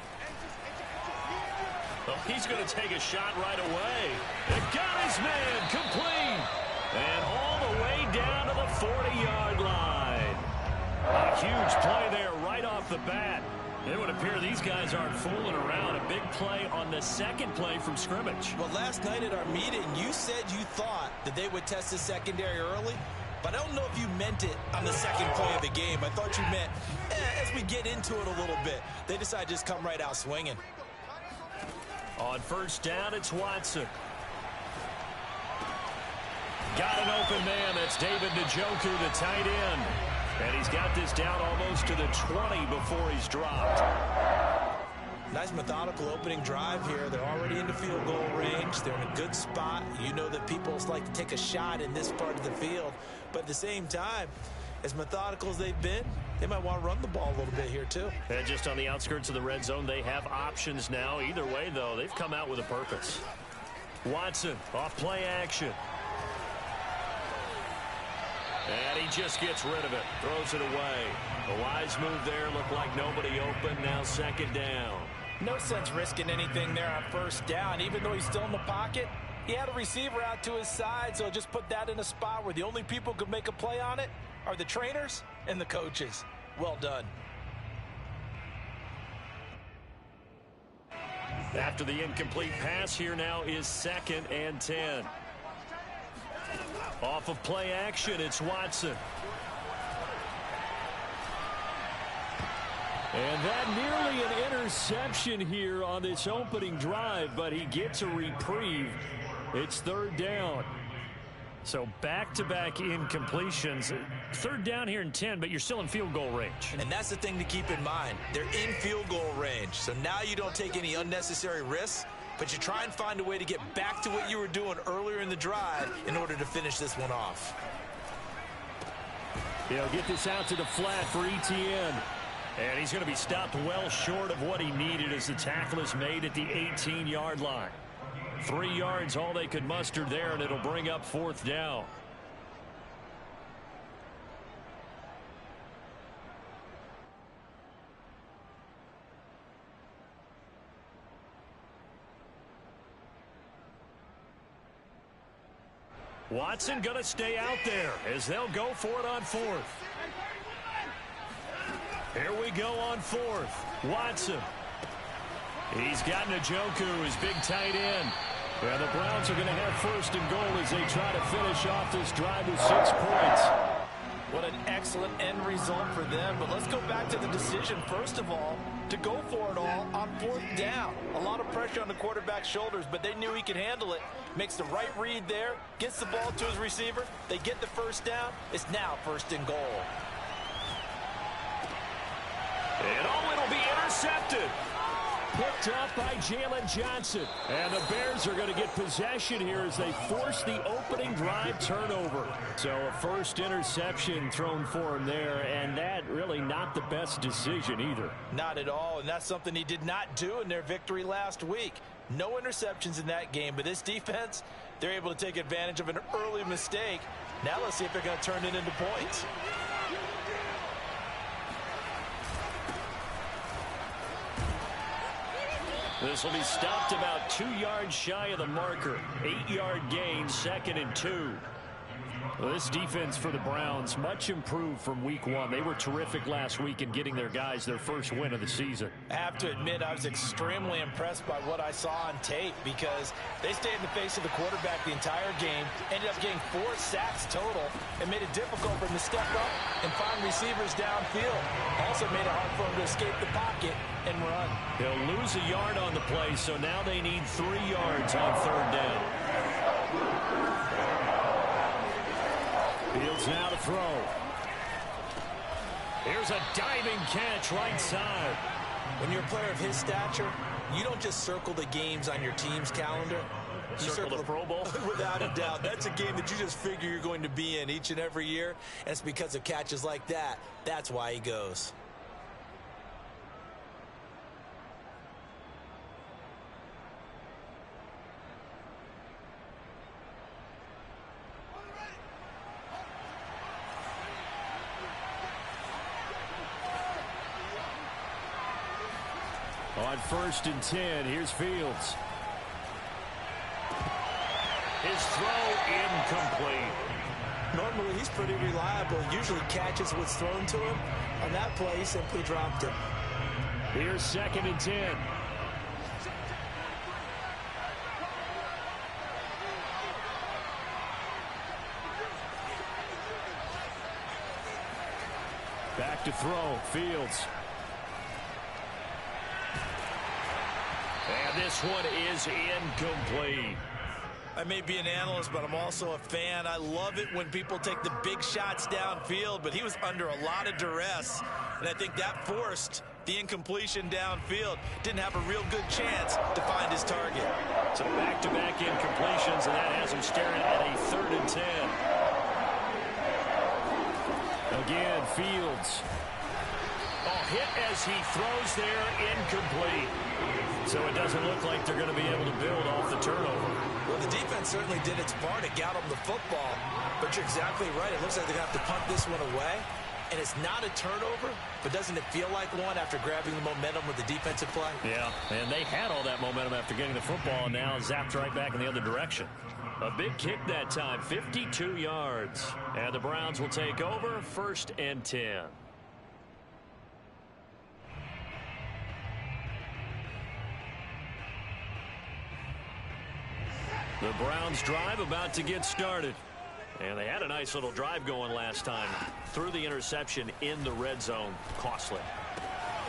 Oh, he's going to take a shot right away. It got his man complete. And all the way down to the 40-yard line. A huge play there right off the bat. It would appear these guys aren't fooling around. A big play on the second play from scrimmage.
Well, last night at our meeting, you said you thought that they would test the secondary early. But I don't know if you meant it on the second play of the game. I thought you meant as we get into it a little bit. They decide to just come right out swinging.
On first down, it's Watson. Got an open man. That's David Njoku, the tight end. And he's got this down almost to the 20 before he's dropped.
Nice methodical opening drive here. They're already into field goal range. They're in a good spot. You know that people like to take a shot in this part of the field. But at the same time, as methodical as they've been, they might want to run the ball a little bit here too.
And just on the outskirts of the red zone, they have options now. Either way, though, they've come out with a purpose. Watson off play action. And he just gets rid of it. Throws it away. A wise move there. Looked like nobody open. Now second down.
No sense risking anything there on first down. Even though he's still in the pocket, he had a receiver out to his side, so just put that in a spot where the only people who could make a play on it are the trainers and the coaches. Well done.
After the incomplete pass, here now is 2nd and 10. Off of play action, it's Watson. And that nearly an interception here on this opening drive, but he gets a reprieve. It's 3rd down. So back-to-back incompletions. 3rd down here in 10, but you're still in field goal range.
And that's the thing to keep in mind. They're in field goal range. So now you don't take any unnecessary risks, but you try and find a way to get back to what you were doing earlier in the drive in order to finish this one off.
He'll get this out to the flat for ETN. And he's going to be stopped well short of what he needed as the tackle is made at the 18-yard line. 3 yards, all they could muster there, and it'll bring up 4th down. Watson going to stay out there as they'll go for it on 4th. Here we go on 4th. Watson. He's got Njoku, his big tight end. Yeah, the Browns are going to have 1st and goal as they try to finish off this drive with 6 points.
What an excellent end result for them. But let's go back to the decision. First of all, to go for it all on 4th down. A lot of pressure on the quarterback's shoulders, but they knew he could handle it. Makes the right read there, gets the ball to his receiver. They get the 1st down. It's now 1st and goal.
And it'll be intercepted. Picked up by Jalen Johnson. And the Bears are going to get possession here as they force the opening drive turnover. So a first interception thrown for him there, and that really not the best decision either.
Not at all, and that's something he did not do in their victory last week. No interceptions in that game, but this defense, they're able to take advantage of an early mistake. Now let's see if they're going to turn it into points.
This will be stopped about 2 yards shy of the marker. 8-yard gain, 2nd and 2. Well, this defense for the Browns, much improved from week 1. They were terrific last week in getting their guys their first win of the season.
I have to admit, I was extremely impressed by what I saw on tape because they stayed in the face of the quarterback the entire game, ended up getting 4 sacks total, and made it difficult for him to step up and find receivers downfield. Also made it hard for him to escape the pocket and run.
They'll lose a yard on the play, so now they need 3 yards on 3rd down. Fields now to throw. Here's a diving catch right side.
When you're a player of his stature, you don't just circle the games on your team's calendar. You
circle the Pro Bowl?
Without a doubt. That's a game that you just figure you're going to be in each and every year. And it's because of catches like that. That's why he goes.
On 1st and 10, here's Fields. His throw incomplete.
Normally, he's pretty reliable. Usually catches what's thrown to him. On that play, he simply dropped it.
Here's 2nd and 10. Back to throw, Fields. And this one is incomplete.
I may be an analyst, but I'm also a fan. I love it when people take the big shots downfield, but he was under a lot of duress, and I think that forced the incompletion downfield. Didn't have a real good chance to find his target.
So back-to-back incompletions, and that has him staring at a 3rd and 10. Again, Fields. Oh, hit as he throws there, incomplete. So it doesn't look like they're going to be able to build off the turnover.
Well, the defense certainly did its part to get them the football, but you're exactly right. It looks like they're going to have to punt this one away, and it's not a turnover, but doesn't it feel like one after grabbing the momentum with the defensive play?
Yeah, and they had all that momentum after getting the football, and now zapped right back in the other direction. A big kick that time, 52 yards. And the Browns will take over, 1st and 10. The Browns drive about to get started. And they had a nice little drive going last time. Threw the interception in the red zone. Costly.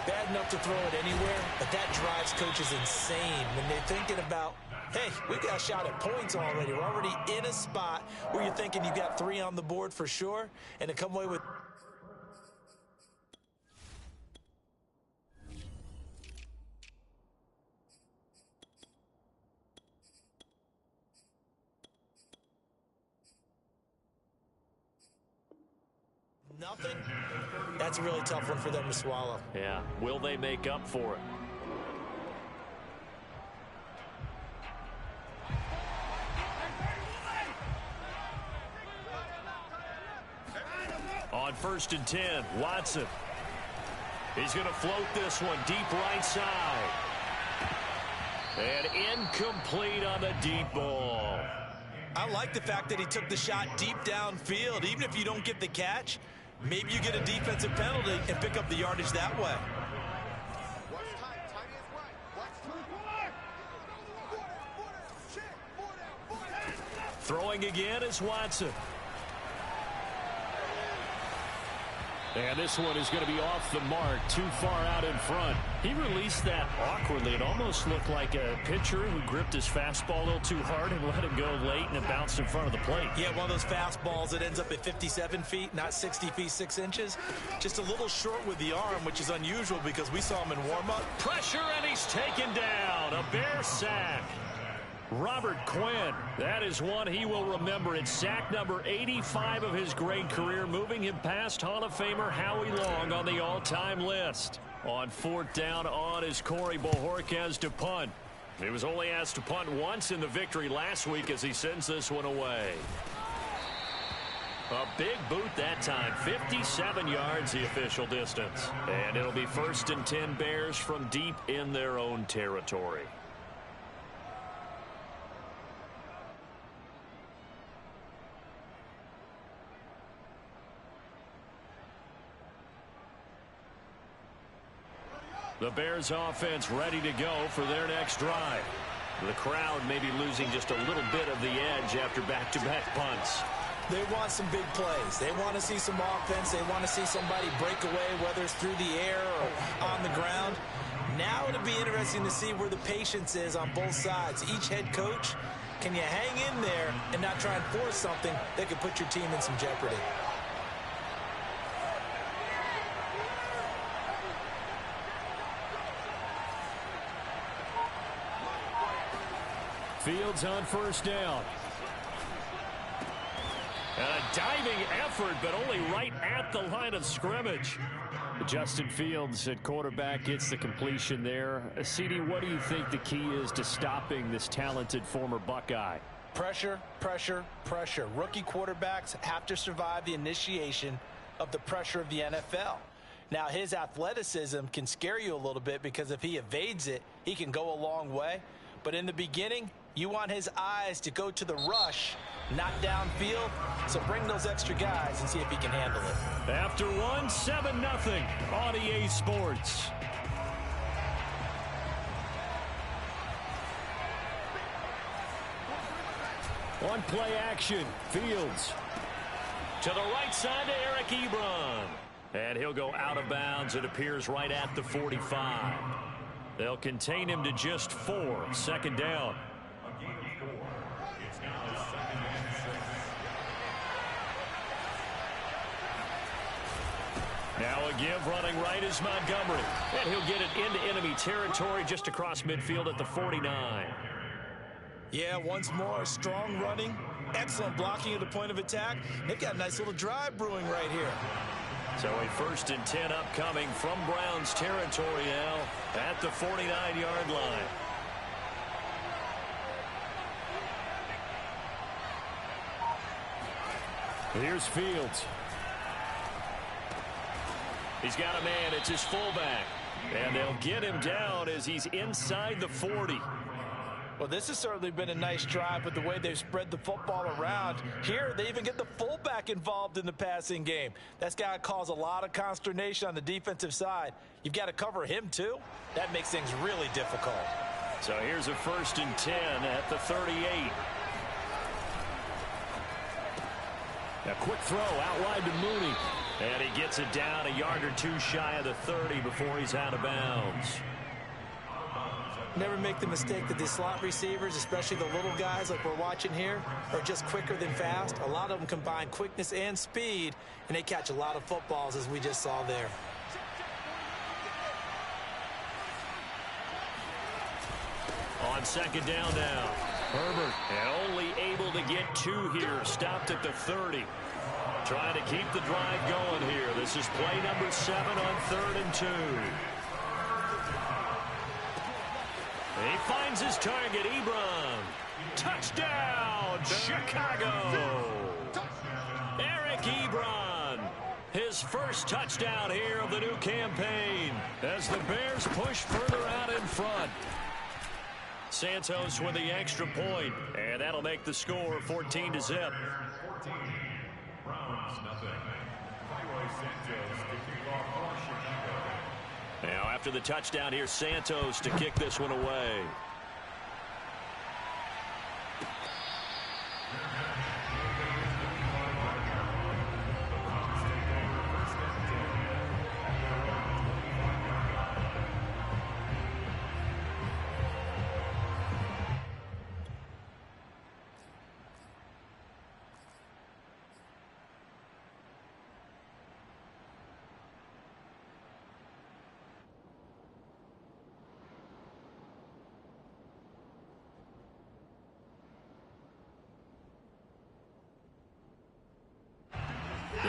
Bad enough to throw it anywhere, but that drives coaches insane when they're thinking about, hey, we got a shot at points already. We're already in a spot where you're thinking you got 3 on the board for sure, and to come away with nothing, that's a really tough one for them to swallow.
Yeah, will they make up for it? On 1st and 10, Watson. He's going to float this one deep right side. And incomplete on the deep ball.
I like the fact that he took the shot deep downfield. Even if you don't get the catch, maybe you get a defensive penalty and pick up the yardage that way. Throwing again is Watson.
And this one is going to be off the mark, too far out in front. He released that awkwardly. It almost looked like a pitcher who gripped his fastball a little too hard and let it go late, and it bounced in front of the plate.
Yeah, one of those fastballs that ends up at 57 feet, not 60 feet, 6 inches. Just a little short with the arm, which is unusual because we saw him in warm-up.
Pressure, and he's taken down. A Bear sack. Robert Quinn, that is one he will remember. It's sack number 85 of his great career, moving him past Hall of Famer Howie Long on the all-time list. On 4th down on is Corey Bojorquez to punt. He was only asked to punt once in the victory last week as he sends this one away. A big boot that time, 57 yards the official distance. And it'll be 1st and 10 Bears from deep in their own territory. The Bears offense ready to go for their next drive. The crowd may be losing just a little bit of the edge after back-to-back punts.
They want some big plays. They want to see some offense. They want to see somebody break away, whether it's through the air or on the ground. Now it'll be interesting to see where the patience is on both sides. Each head coach, can you hang in there and not try and force something that could put your team in some jeopardy?
Fields on 1st down. And a diving effort, but only right at the line of scrimmage. Justin Fields at quarterback gets the completion there. CD, what do you think the key is to stopping this talented former Buckeye?
Pressure, pressure, pressure. Rookie quarterbacks have to survive the initiation of the pressure of the NFL. Now, his athleticism can scare you a little bit because if he evades it, he can go a long way. But in the beginning, you want his eyes to go to the rush, not downfield. So bring those extra guys and see if he can handle it.
After one, 7-0 on EA Sports. On play action, Fields. To the right side to Eric Ebron. And he'll go out of bounds. It appears right at the 45. They'll contain him to just 4. 2nd down. Now a give running right is Montgomery. And he'll get it into enemy territory just across midfield at the 49.
Yeah, once more, strong running, excellent blocking at the point of attack. They've got a nice little drive brewing right here.
So a 1st and 10 upcoming from Browns territory now at the 49-yard line. Here's Fields. He's got a man. It's his fullback. And they'll get him down as he's inside the 40.
Well, this has certainly been a nice drive with the way they've spread the football around. Here, they even get the fullback involved in the passing game. That's got to cause a lot of consternation on the defensive side. You've got to cover him, too. That makes things really difficult.
So here's a 1st and 10 at the 38. A quick throw out wide to Mooney. And he gets it down a yard or two shy of the 30 before he's out of bounds.
Never make the mistake that the slot receivers, especially the little guys like we're watching here, are just quicker than fast. A lot of them combine quickness and speed, and they catch a lot of footballs, as we just saw there.
On 2nd down now, Herbert, and only able to get 2 here, stopped at the 30. Trying to keep the drive going here. This is play number 7 on 3rd and 2. He finds his target, Ebron. Touchdown, Chicago. Eric Ebron. His first touchdown here of the new campaign as the Bears push further out in front. Santos with the extra point, and that'll make the score 14-0. Now after the touchdown, here's Santos to kick this one away.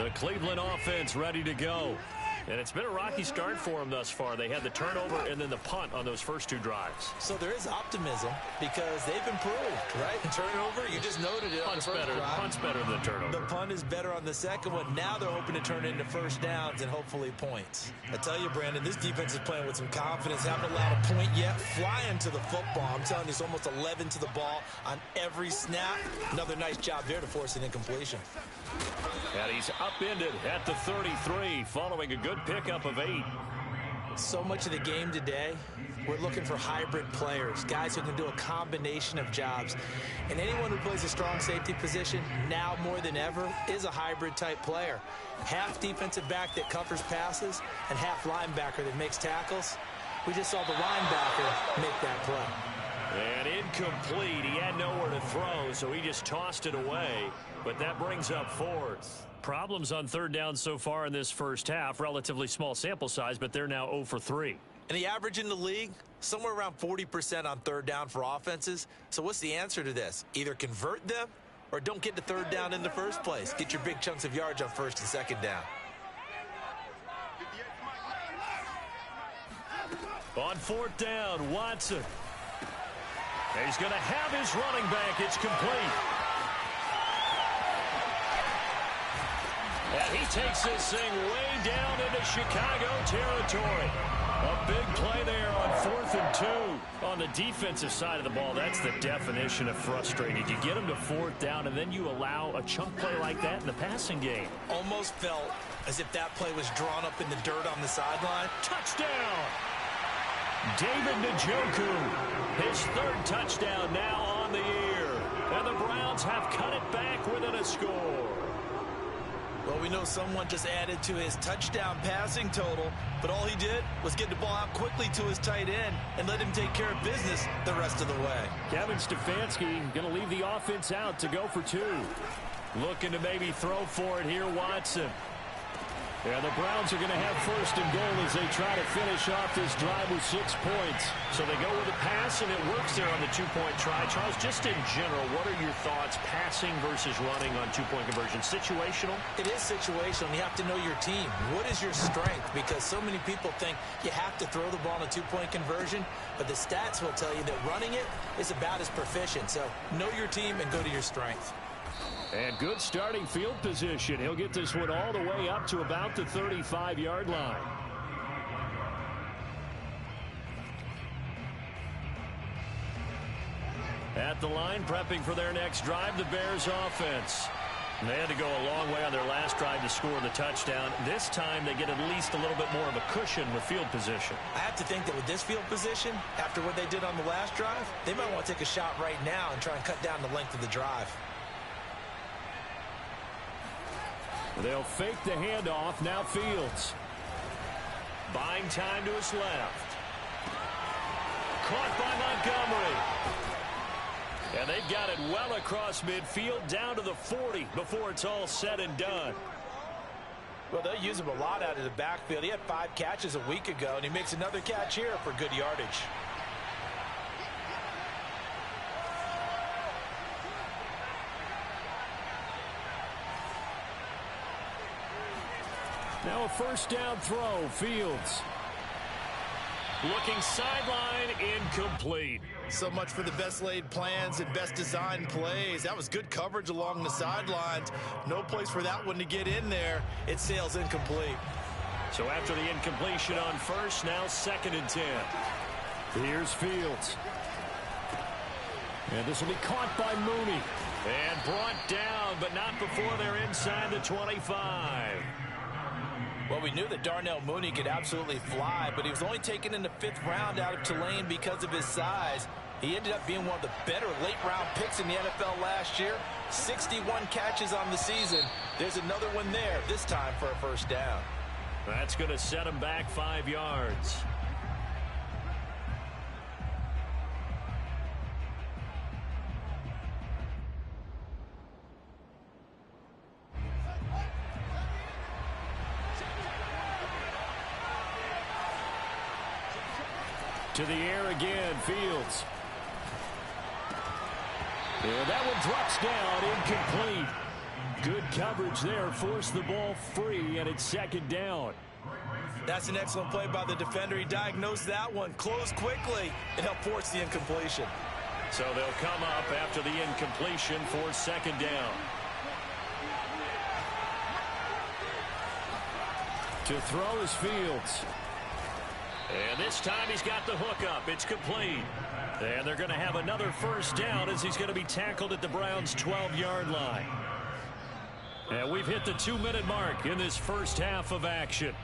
The Cleveland offense ready to go. And it's been a rocky start for them thus far. They had the turnover and then the punt on those first 2 drives.
So there is optimism because they've improved, right? Turnover, you just noted it.
Punt's better than the turnover.
The punt is better on the second one. Now they're hoping to turn it into first downs and hopefully points. I tell you, Brandon, this defense is playing with some confidence. Haven't allowed a point yet. Flying to the football. I'm telling you, it's almost 11 to the ball on every snap. Another nice job there to force an incompletion.
And he's upended at the 33 following a good pickup of 8.
So much of the game today, we're looking for hybrid players, guys who can do a combination of jobs. And anyone who plays a strong safety position, now more than ever, is a hybrid type player. Half defensive back that covers passes and half linebacker that makes tackles. We just saw the linebacker make that play.
And incomplete. He had nowhere to throw, so he just tossed it away. But that brings up 4th. Problems on 3rd down so far in this first half. Relatively small sample size, but they're now 0 for 3.
And the average in the league, somewhere around 40% on 3rd down for offenses. So what's the answer to this? Either convert them or don't get to 3rd down in the first place. Get your big chunks of yards on 1st and 2nd down.
On 4th down, Watson. He's going to have his running back. It's complete. And he takes this thing way down into Chicago territory. A big play there on 4th and 2. On the defensive side of the ball, that's the definition of frustrated. You get him to 4th down, and then you allow a chunk play like that in the passing game.
Almost felt as if that play was drawn up in the dirt on the sideline.
Touchdown! David Njoku, his 3rd touchdown now on the year. And the Browns have cut it back within a score.
Well, we know someone just added to his touchdown passing total, but all he did was get the ball out quickly to his tight end and let him take care of business the rest of the way.
Kevin Stefanski going to leave the offense out to go for 2. Looking to maybe throw for it here, Watson. And the Browns are going to have 1st and goal as they try to finish off this drive with 6 points. So they go with a pass, and it works there on the 2-point try. Charles, just in general, what are your thoughts passing versus running on 2-point conversion? Situational?
It is situational. You have to know your team. What is your strength? Because so many people think you have to throw the ball in a 2-point conversion, but the stats will tell you that running it is about as proficient. So know your team and go to your strength.
And good starting field position. He'll get this one all the way up to about the 35-yard line. At the line, prepping for their next drive, the Bears offense. They had to go a long way on their last drive to score the touchdown. This time they get at least a little bit more of a cushion with field position.
I have to think that with this field position, after what they did on the last drive, they might want to take a shot right now and try and cut down the length of the drive.
They'll fake the handoff. Now Fields. Buying time to his left. Caught by Montgomery. And they've got it well across midfield down to the 40 before it's all said and done.
Well, they'll use him a lot out of the backfield. He had 5 catches a week ago, and he makes another catch here for good yardage.
Now a 1st down throw. Fields. Looking sideline, incomplete.
So much for the best laid plans and best designed plays. That was good coverage along the sidelines. No place for that one to get in there. It sails incomplete.
So after the incompletion on 1st, now 2nd and 10. Here's Fields. And this will be caught by Mooney. And brought down, but not before they're inside the 25.
Well, we knew that Darnell Mooney could absolutely fly, but he was only taken in the 5th round out of Tulane because of his size. He ended up being one of the better late-round picks in the NFL last year. 61 catches on the season. There's another one there, this time for a 1st down.
That's going to set him back 5 yards. To the air again, Fields. And that one drops down, incomplete. Good coverage there. Forced the ball free, and it's second down.
That's an excellent play by the defender. He diagnosed that one, closed quickly, and helped force the incompletion.
So they'll come up after the incompletion for second down. To throw is Fields. And this time he's got the hook up. It's complete. And they're going to have another first down as he's going to be tackled at the Browns' 12-yard line. And we've hit the 2-minute mark in this first half of action.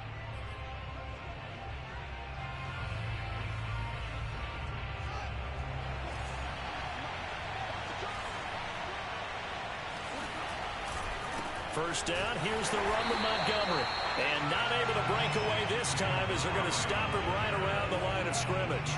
First down, here's the run with Montgomery. And not able to break away this time as they're going to stop him right around the line of scrimmage.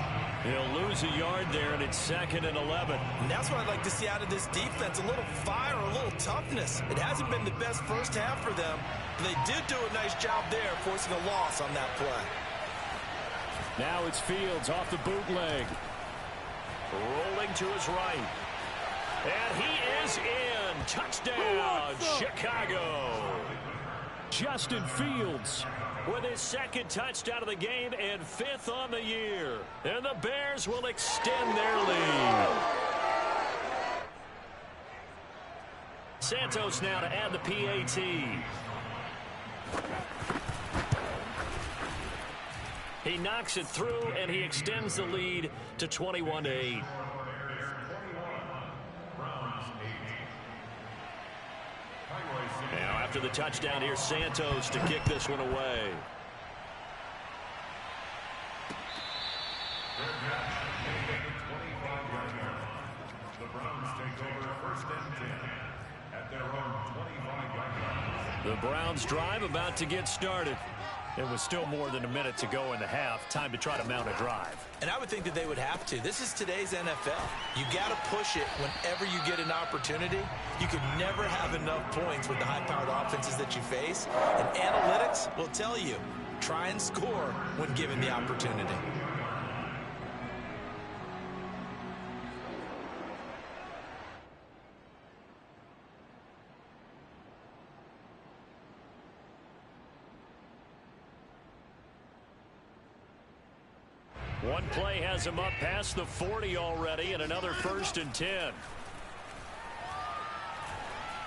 He'll lose a yard there, and it's 2nd and 11.
And that's what I'd like to see out of this defense, a little fire, a little toughness. It hasn't been the best first half for them, but they did do a nice job there, forcing a loss on that play.
Now it's Fields off the bootleg. Rolling to his right. And he is in. Touchdown, Chicago. Justin Fields with his 2nd touchdown of the game and 5th on the year. And the Bears will extend their lead. Santos now to add the PAT. He knocks it through, and he extends the lead to 21-8. Now after the touchdown, here's Santos to kick this one away.
The Browns take over 1st and 10 at their own 25-yard line.
The Browns drive about to get started. It was still more than a minute to go in the half. Time to try to mount a drive.
And I would think that they would have to. This is today's NFL. You got to push it whenever you get an opportunity. You could never have enough points with the high-powered offenses that you face. And analytics will tell you, try and score when given the opportunity.
One play has him up past the 40 already, and another 1st and 10.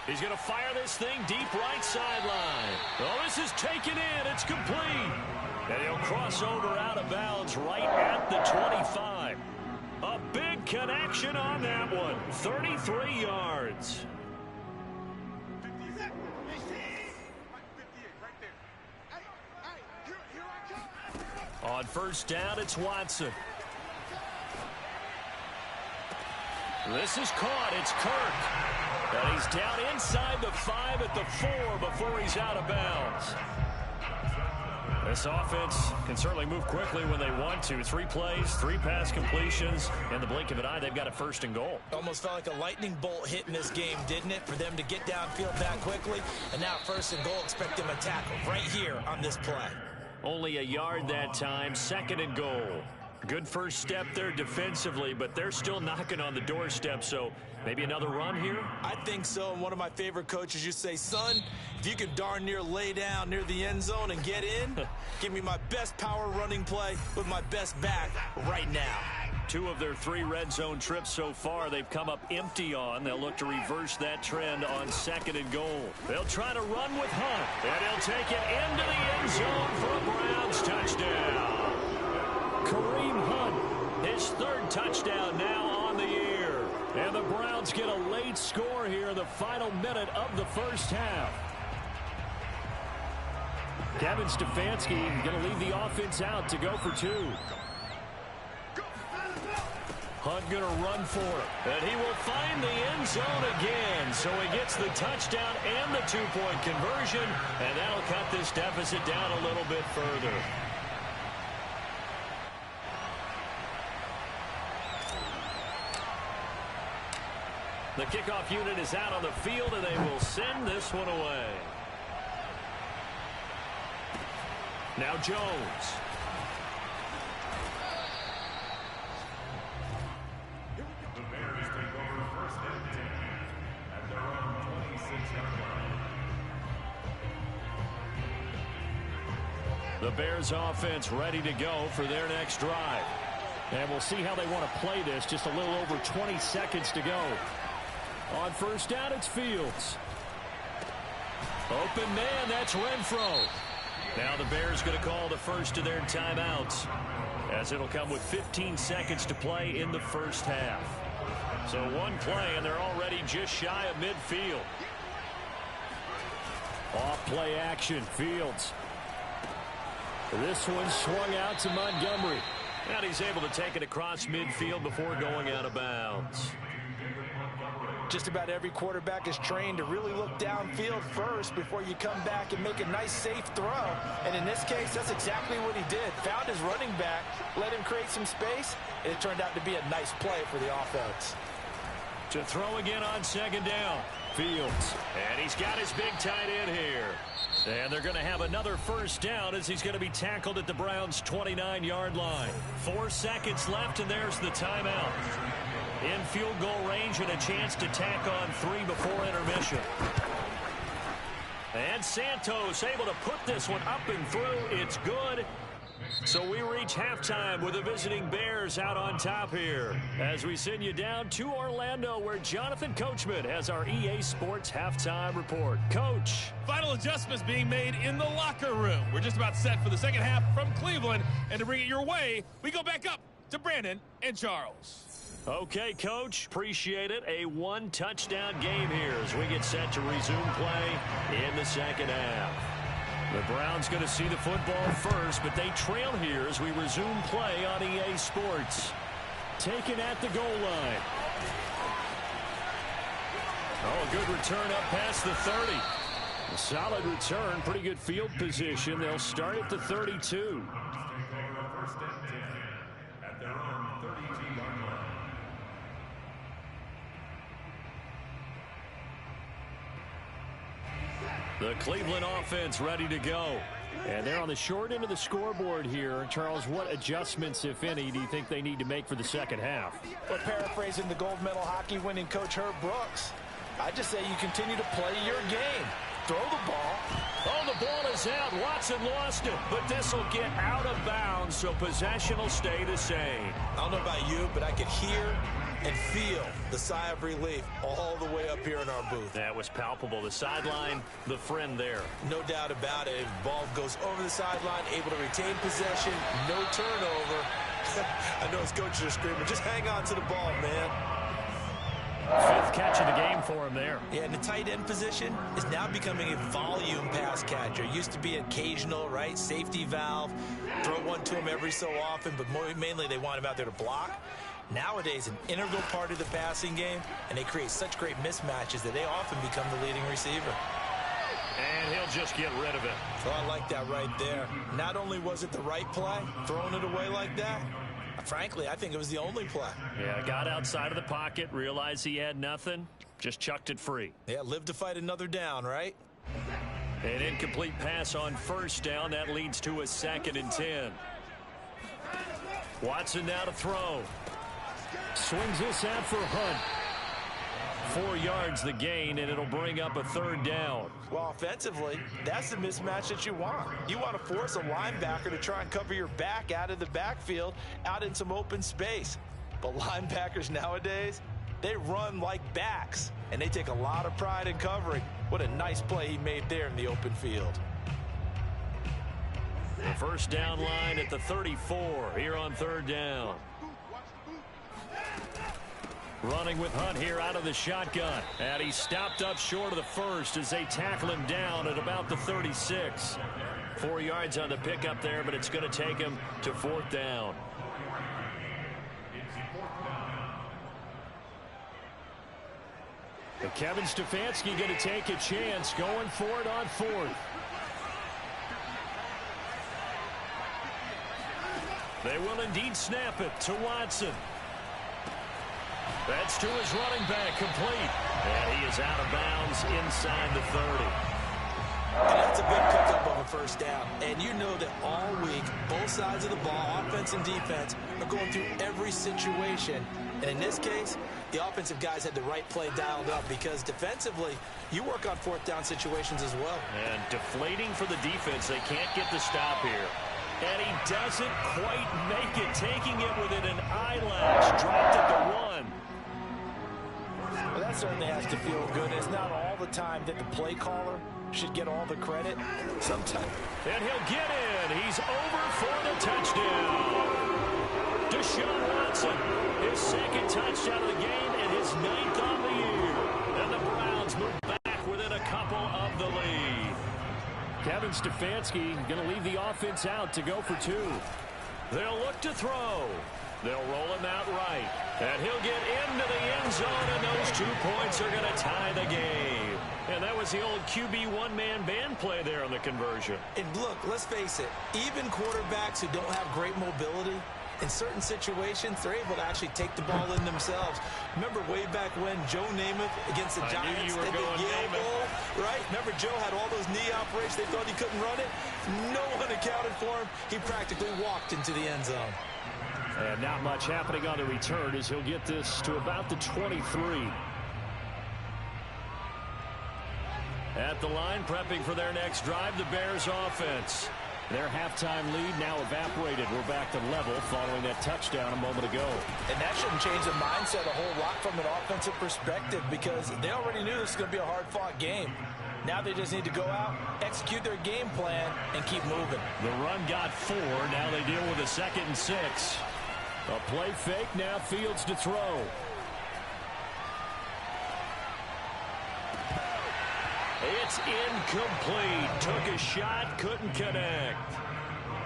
He's going to fire this thing deep right sideline. Oh, this is taken in. It's complete. And he'll cross over out of bounds right at the 25. A big connection on that one. 33 yards. On first down, it's Watson. This is caught. It's Kirk. And he's down inside the 5 at the 4 before he's out of bounds. This offense can certainly move quickly when they want to. 3 plays, 3 pass completions. In the blink of an eye, they've got a 1st and goal.
Almost felt like a lightning bolt hit in this game, didn't it? For them to get downfield that quickly. And now 1st and goal, expect them to tackle right here on this play.
Only a yard that time, 2nd and goal. Good first step there defensively, but they're still knocking on the doorstep, so maybe another run here?
I think so, and one of my favorite coaches used to say, son, if you can darn near lay down near the end zone and get in, give me my best power running play with my best back right now.
2 of their 3 red zone trips so far they've come up empty on. They'll look to reverse that trend on 2nd and goal. They'll try to run with Hunt, and he'll take it into the end zone for a Browns touchdown. Kareem Hunt, his 3rd touchdown now on the year. And the Browns get a late score here in the final minute of the first half. Kevin Stefanski going to leave the offense out to go for 2. Hunt going to run for it. And he will find the end zone again. So he gets the touchdown and the 2-point conversion. And that'll cut this deficit down a little bit further. The kickoff unit is out on the field, and they will send this one away. Now Jones.
The Bears take over 1st and 10 at their own 26-yard line.
The Bears offense ready to go for their next drive. And we'll see how they want to play this. Just a little over 20 seconds to go. On first down, it's Fields. Open man, that's Renfro. Now the Bears going to call the first of their timeouts, as it'll come with 15 seconds to play in the first half. So one play, and they're already just shy of midfield. Off play action, Fields. This one swung out to Montgomery. And he's able to take it across midfield before going out of bounds.
Just about every quarterback is trained to really look downfield first before you come back and make a nice, safe throw. And in this case, that's exactly what he did. Found his running back, let him create some space, and it turned out to be a nice play for the offense.
To throw again on second down, Fields. And he's got his big tight end here. And they're going to have another first down as he's going to be tackled at the Browns' 29-yard line. 4 seconds left, and there's the timeout. In field goal range and a chance to tack on 3 before intermission. And Santos able to put this one up and through. It's good. So we reach halftime with the visiting Bears out on top here, as we send you down to Orlando, where Jonathan Coachman has our EA Sports halftime report. Coach.
Final adjustments being made in the locker room. We're just about set for the second half from Cleveland, and to bring it your way, we go back up to Brandon and Charles.
Okay, Coach, appreciate it. A 1-touchdown game here as we get set to resume play in the second half. The Browns going to see the football first, but they trail here as we resume play on EA Sports. Taken at the goal line. Oh, a good return up past the 30. A solid return, pretty good field position. They'll start at the 32. The Cleveland offense ready to go. And they're on the short end of the scoreboard here. Charles, what adjustments, if any, do you think they need to make for the second half?
Well, paraphrasing the gold medal hockey winning coach Herb Brooks, I just say you continue to play your game. Throw the ball.
Oh, the ball is out. Watson lost it, but this will get out of bounds, so possession will stay the same.
I don't know about you, but I could hear and feel the sigh of relief all the way up here in our booth.
That was palpable. The sideline, the friend there.
No doubt about it. The ball goes over the sideline, able to retain possession, no turnover. I know his coaches are screaming, just hang on to the ball, man.
5th catch of the game for him there.
Yeah, and the tight end position is now becoming a volume pass catcher. It used to be occasional, right? Safety valve. Throw one to him every so often, but mainly they want him out there to block. Nowadays, an integral part of the passing game, and they create such great mismatches that they often become the leading receiver.
And he'll just get rid of it.
Oh, I like that right there. Not only was it the right play, throwing it away like that, frankly, I think it was the only play.
Yeah, got outside of the pocket, realized he had nothing, just chucked it free.
Yeah, live to fight another down, right?
An incomplete pass on first down. That leads to a 2nd and 10. Watson now to throw. Swings this out for Hunt. 4 yards the gain, and it'll bring up a 3rd down.
Well, offensively, that's the mismatch that you want. You want to force a linebacker to try and cover your back out of the backfield, out in some open space. But linebackers nowadays, they run like backs, and they take a lot of pride in covering. What a nice play he made there in the open field.
The first down line at the 34 here on 3rd down. Running with Hunt here out of the shotgun. And he stopped up short of the first as they tackle him down at about the 36. 4 yards on the pickup there, but it's going to take him to 4th down. But Kevin Stefanski going to take a chance, going for it on 4th. They will indeed snap it to Watson. That's to his running back, complete. And he is out of bounds inside the 30.
And that's a big pickup of a first down. And you know that all week, both sides of the ball, offense and defense, are going through every situation. And in this case, the offensive guys had the right play dialed up because defensively, you work on fourth down situations as well.
And deflating for the defense. They can't get the stop here. And he doesn't quite make it, taking it within an eyelash. Dropped at the 1.
Well, that certainly has to feel good. It's not all the time that the play caller should get all the credit. Sometimes.
And he'll get in. He's over for the touchdown. Deshaun Watson, his second touchdown of the game and his 9th on the year. And the Browns move back within a couple of the lead. Kevin Stefanski going to leave the offense out to go for 2. They'll look to throw. They'll roll him out right. And he'll get into the end zone, and those 2 points are going to tie the game. And that was the old QB one-man band play there on the conversion.
And look, let's face it, even quarterbacks who don't have great mobility, in certain situations, they're able to actually take the ball in themselves. Remember way back when Joe Namath against the Giants at the Yale Bowl, right? Remember Joe had all those knee operations. They thought he couldn't run it. No one accounted for him. He practically walked into the end zone.
And not much happening on the return as he'll get this to about the 23. At the line, prepping for their next drive, the Bears offense. Their halftime lead now evaporated. We're back to level following that touchdown a moment ago.
And that shouldn't change the mindset a whole lot from an offensive perspective because they already knew this was going to be a hard-fought game. Now they just need to go out, execute their game plan, and keep moving.
The run got 4. Now they deal with a 2nd and 6. A play fake. Now Fields to throw. It's incomplete. Took a shot, couldn't connect.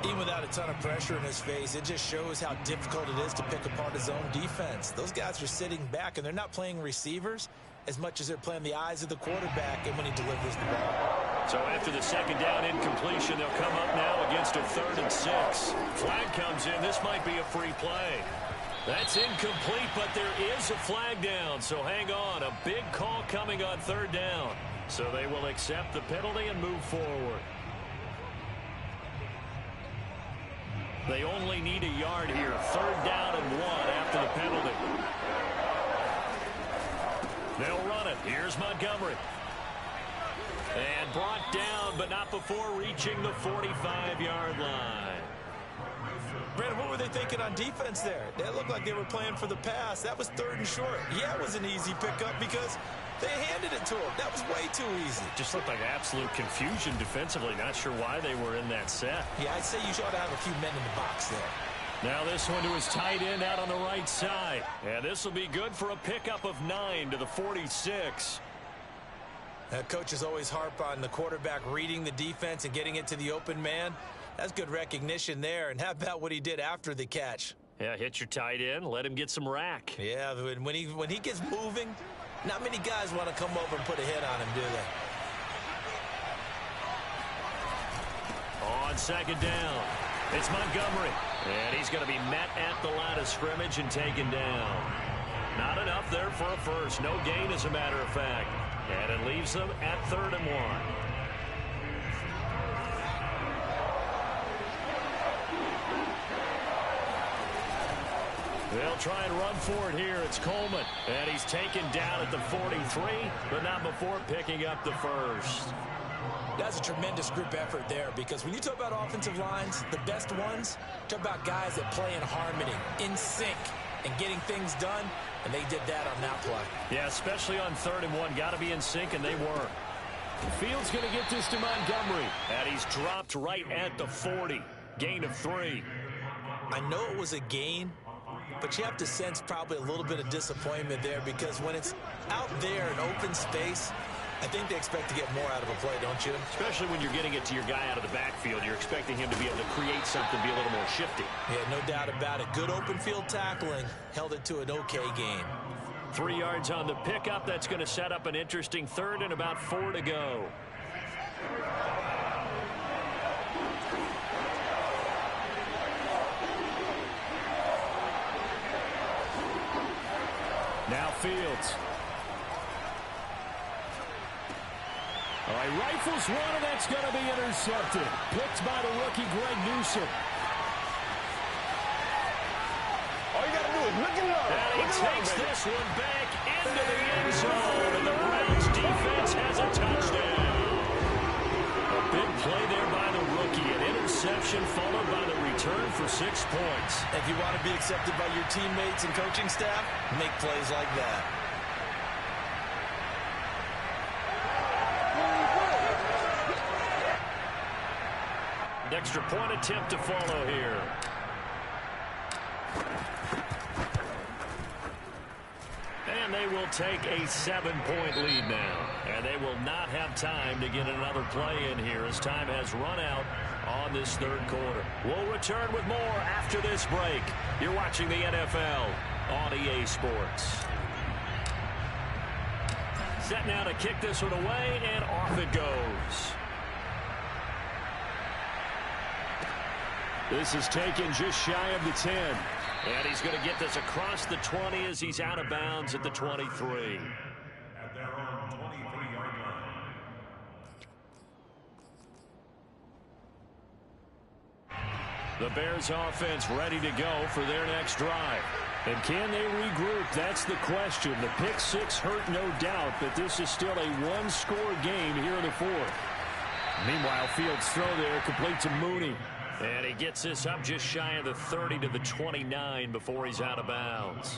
Even without a ton of pressure in his face, it just shows how difficult it is to pick apart his own defense. Those guys are sitting back, and they're not playing receivers as much as they're playing the eyes of the quarterback and when he delivers the ball.
So after the 2nd down incompletion, they'll come up now against a 3rd and 6. Flag comes in. This might be a free play. That's incomplete, but there is a flag down. So hang on. A big call coming on 3rd down. So they will accept the penalty and move forward. They only need a yard here. 3rd down and 1 after the penalty. They'll run it. Here's Montgomery. And brought down, but not before reaching the 45-yard line.
Brandon, what were they thinking on defense there? They looked like they were playing for the pass. That was 3rd and short. Yeah, it was an easy pickup because they handed it to him. That was way too easy.
Just looked like absolute confusion defensively. Not sure why they were in that set.
Yeah, I'd say you ought to have a few men in the box there.
Now this one to his tight end out on the right side. And this will be good for a pickup of 9 to the 46.
Coaches always harp on the quarterback reading the defense and getting it to the open man. That's good recognition there. And how about what he did after the catch?
Yeah, hit your tight end, let him get some rack.
Yeah, when he gets moving, not many guys want to come over and put a hit on him, do they?
On 2nd down, it's Montgomery. And he's going to be met at the line of scrimmage and taken down. Not enough there for a first. No gain, as a matter of fact. And it leaves them at 3rd and 1. They'll try and run for it here. It's Coleman. And he's taken down at the 43, but not before picking up the first.
That's a tremendous group effort there because when you talk about offensive lines, the best ones, talk about guys that play in harmony, in sync, and getting things done, and they did that on that play.
Yeah, especially on 3rd and 1. Got to be in sync, and they were. Fields going to get this to Montgomery, and he's dropped right at the 40. Gain of 3.
I know it was a gain, but you have to sense probably a little bit of disappointment there because when it's out there in open space, I think they expect to get more out of a play, don't you?
Especially when you're getting it to your guy out of the backfield. You're expecting him to be able to create something, be a little more shifty.
Yeah, no doubt about it. Good open field tackling held it to an okay gain.
3 yards on the pickup. That's going to set up an interesting 3rd and about 4 to go. Now Fields. All right, rifles one, and that's going to be intercepted. Picked by the rookie, Greg Newsome.
All you got to do is look it up.
And he takes this one back into the end zone, and the Browns defense has a touchdown. A big play there by the rookie. An interception followed by the return for 6 points.
If you want to be accepted by your teammates and coaching staff, make plays like that.
An extra point attempt to follow here. And they will take a 7-point lead now. And they will not have time to get another play in here as time has run out on this third quarter. We'll return with more after this break. You're watching the NFL on EA Sports. Set now to kick this one away, and off it goes. This is taken just shy of the 10. And he's going to get this across the 20 as he's out of bounds at the 23.
At their own 23-yard line.
The Bears offense ready to go for their next drive. And can they regroup? That's the question. The pick six hurt, no doubt, but this is still a one-score game here in the fourth. Meanwhile, Fields' throw there complete to Mooney. And he gets this up just shy of the 30 to the 29 before he's out of bounds.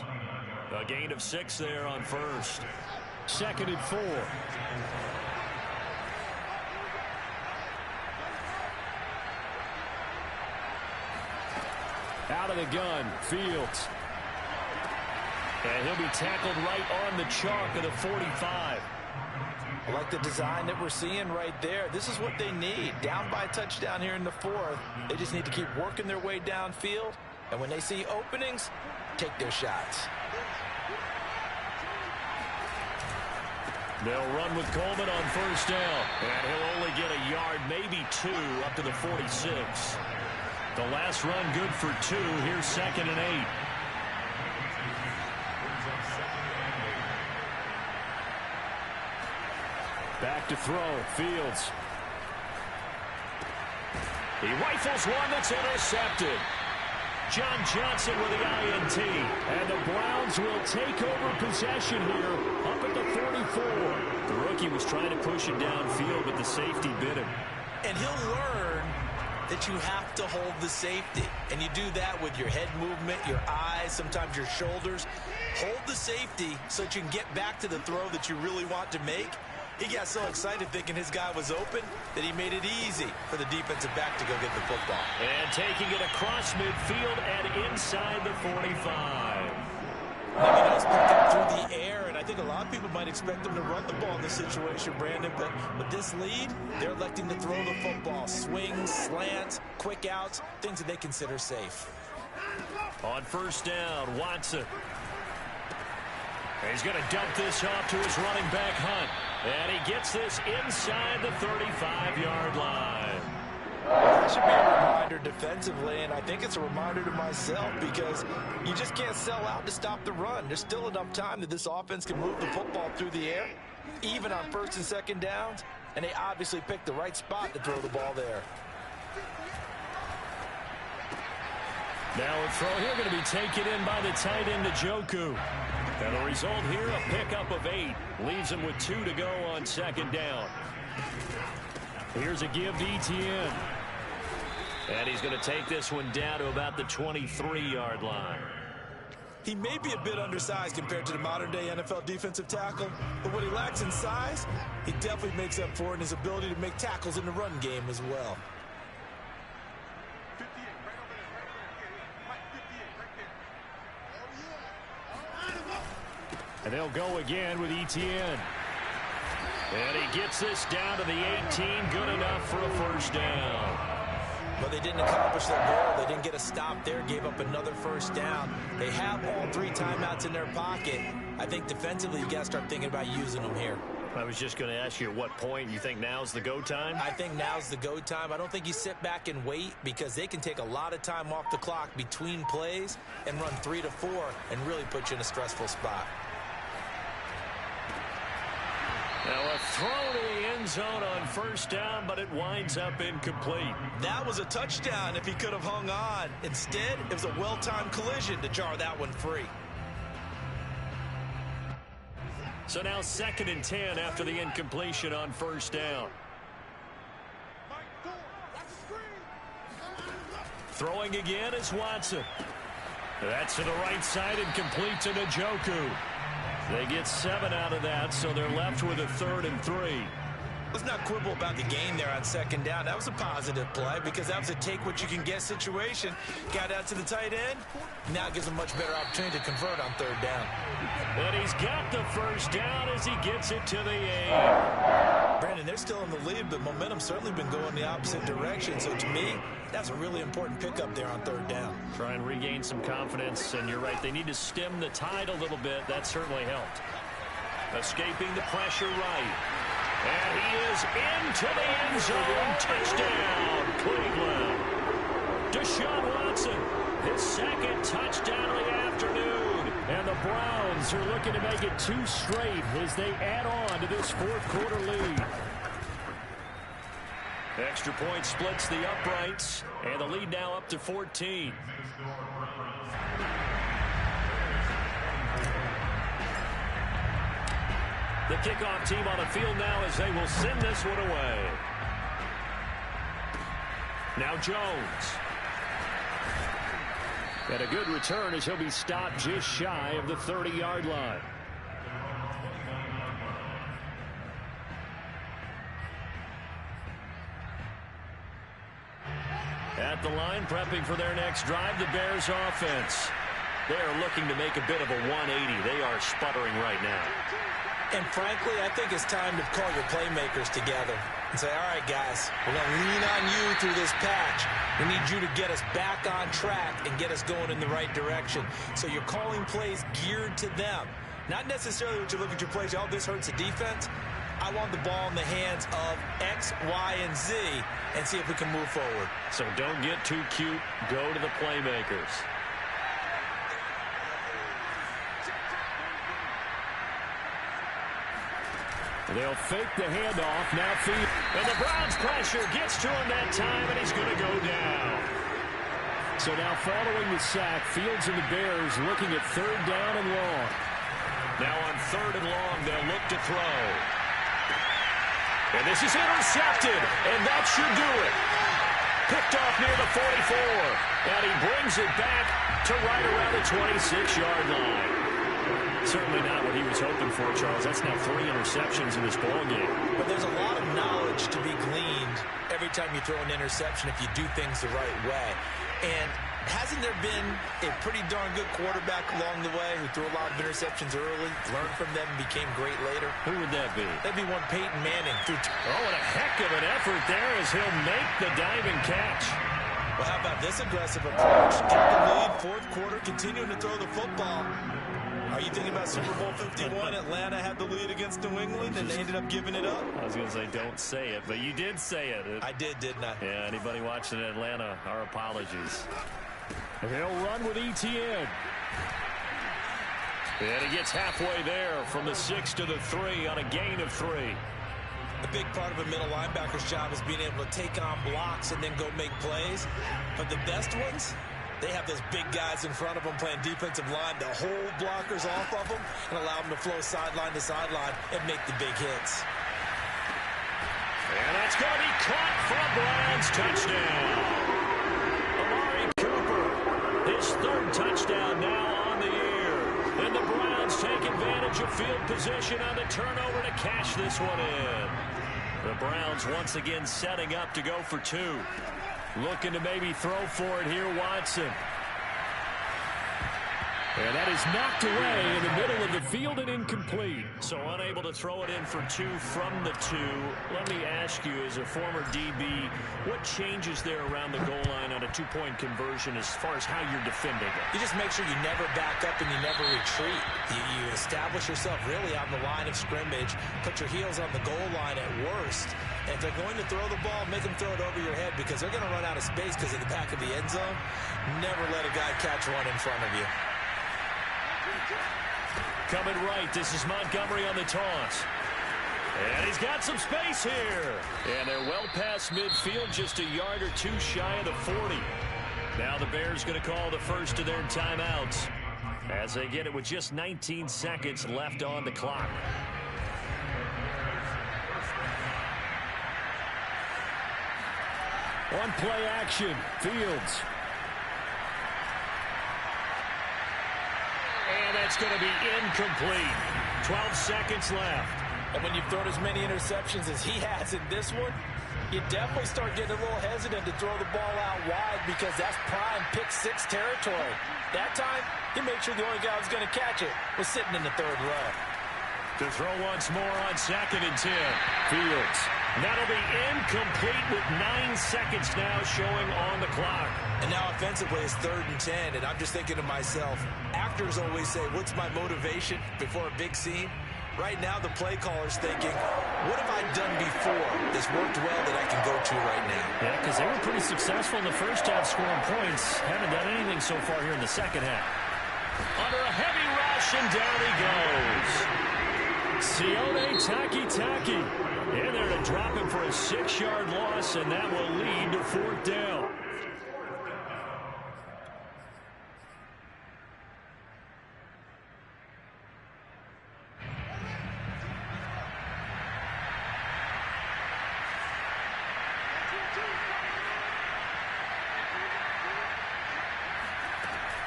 A gain of 6 there on first. 2nd and 4. Out of the gun, Fields. And he'll be tackled right on the chalk of the 45.
I like the design that we're seeing right there. This is what they need. Down by a touchdown here in the fourth. They just need to keep working their way downfield. And when they see openings, take their shots.
They'll run with Coleman on first down. And he'll only get a yard, maybe 2, up to the 46. The last run good for 2. Here's 2nd and 8. Back to throw. Fields. He rifles one that's intercepted. John Johnson with the INT. And the Browns will take over possession here up at the 44. The rookie was trying to push it downfield, but the safety bit him.
And he'll learn that you have to hold the safety. And you do that with your head movement, your eyes, sometimes your shoulders. Hold the safety so that you can get back to the throw that you really want to make. He got so excited thinking his guy was open that he made it easy for the defensive back to go get the football.
And taking it across midfield and inside the 45.
Maybe nice pick up through the air, and I think a lot of people might expect them to run the ball in this situation, Brandon, but with this lead, they're electing to throw the football. Swings, slants, quick outs, things that they consider safe.
On first down, Watson. He's going to dump this off to his running back, Hunt. And he gets this inside the 35-yard line.
That should be a reminder defensively, and I think it's a reminder to myself because you just can't sell out to stop the run. There's still enough time that this offense can move the football through the air, even on first and second downs, and they obviously picked the right spot to throw the ball there.
Now a throw here going to be taken in by the tight end, Njoku. And the result here, a pickup of 8. Leaves him with 2 to go on second down. Here's a give to Etienne. And he's going to take this one down to about the 23-yard line.
He may be a bit undersized compared to the modern-day NFL defensive tackle, but what he lacks in size, he definitely makes up for it in his ability to make tackles in the run game as well.
And they'll go again with Etienne. And he gets this down to the 18. Good enough for a first down.
But they didn't accomplish their goal. They didn't get a stop there, gave up another first down. They have all 3 timeouts in their pocket. I think defensively, you got to start thinking about using them here.
I was just going to ask you at what point you think now's the go time?
I think now's the go time. I don't think you sit back and wait because they can take a lot of time off the clock between plays and run 3 to 4 and really put you in a stressful spot.
Now a throw to the end zone on first down, but it winds up incomplete.
That was a touchdown if he could have hung on. Instead, it was a well-timed collision to jar that one free.
So now 2nd and 10 after the incompletion on first down. Throwing again is Watson. That's to the right side and complete to Njoku. They get 7 out of that, so they're left with a 3rd and 3.
Let's not quibble about the gain there on 2nd down. That was a positive play because that was a take-what-you-can-get situation. Got out to the tight end. Now gives a much better opportunity to convert on 3rd down.
But he's got the first down as he gets it to the 8.
Brandon, they're still in the lead, but momentum's certainly been going the opposite direction. So to me, that's a really important pickup there on 3rd down.
Try and regain some confidence, and you're right. They need to stem the tide a little bit. That certainly helped. Escaping the pressure right. And he is into the end zone. Touchdown, Cleveland. Deshaun Watson, his 2nd touchdown of the afternoon. And the Browns are looking to make it 2 straight as they add on to this 4th quarter lead. Extra point splits the uprights, and the lead now up to 14. The kickoff team on the field now as they will send this one away. Now Jones. And a good return as he'll be stopped just shy of the 30-yard line. At the line, prepping for their next drive, the Bears offense. They are looking to make a bit of a 180. They are sputtering right now.
And frankly, I think it's time to call your playmakers together and say, all right, guys, we're going to lean on you through this patch. We need you to get us back on track and get us going in the right direction. So you're calling plays geared to them. Not necessarily what you look at your plays, oh, this hurts the defense. I want the ball in the hands of X, Y, and Z and see if we can move forward.
So don't get too cute. Go to the playmakers. They'll fake the handoff. Now feed. And the Browns pressure gets to him that time, and he's going to go down. So now following the sack, Fields and the Bears looking at 3rd down and long. Now on 3rd and long, they'll look to throw. And this is intercepted, and that should do it. Picked off near the 44, and he brings it back to right around the 26-yard line. Certainly not what he was hoping for, Charles. That's now 3 interceptions in this ballgame.
But there's a lot of knowledge to be gleaned every time you throw an interception if you do things the right way. And hasn't there been a pretty darn good quarterback along the way who threw a lot of interceptions early, learned from them, and became great later?
Who would that be?
That'd be one Peyton Manning.
Oh, and a heck of an effort there as he'll make the diving catch.
Well, how about this aggressive approach? Get the lead, 4th quarter, continuing to throw the football. Are you thinking about Super Bowl 51? Atlanta had the lead against New England, and they ended up giving it up?
I was going to say, don't say it, but you did say it.
I did, didn't I?
Yeah, anybody watching Atlanta, our apologies. He'll run with ETN. And he gets halfway there from the 6 to the 3 on a gain of 3.
A big part of a middle linebacker's job is being able to take on blocks and then go make plays. But the best ones, they have those big guys in front of them playing defensive line to hold blockers off of them and allow them to flow sideline to sideline and make the big hits.
And that's going to be caught for a Browns touchdown. Amari Cooper, his 3rd touchdown now on the year. And the Browns take advantage of field position on the turnover to cash this one in. The Browns once again setting up to go for 2. Looking to maybe throw for it here, Watson. And that is knocked away in the middle of the field and incomplete. So unable to throw it in for 2 from the 2. Let me ask you, as a former DB, what changes there around the goal line on a 2-point conversion as far as how you're defending it?
You just make sure you never back up and you never retreat. You establish yourself really on the line of scrimmage, put your heels on the goal line at worst. And if they're going to throw the ball, make them throw it over your head because they're going to run out of space because of the back of the end zone. Never let a guy catch one in front of you.
Coming right, this is Montgomery on the toss. And he's got some space here. And they're well past midfield, just a yard or two shy of the 40. Now the Bears going to call the first of their timeouts as they get it with just 19 seconds left on the clock. On play action, Fields. And that's going to be incomplete. 12 seconds left.
And when you've thrown as many interceptions as he has in this one, you definitely start getting a little hesitant to throw the ball out wide because that's prime pick six territory. That time, he made sure the only guy who was going to catch it was sitting in the third row.
To throw once more on 2nd and 10. Fields. That'll be incomplete with 9 seconds now showing on the clock.
And now offensively it's 3rd and 10, and I'm just thinking to myself, actors always say, what's my motivation before a big scene? Right now the play caller's thinking, what have I done before that's worked well that I can go to right now?
Yeah, because they were pretty successful in the first half scoring points. Haven't done anything so far here in the second half. Under a heavy rush, and down he goes. Sione Takitaki in there to drop him for a 6-yard loss, and that will lead to 4th down.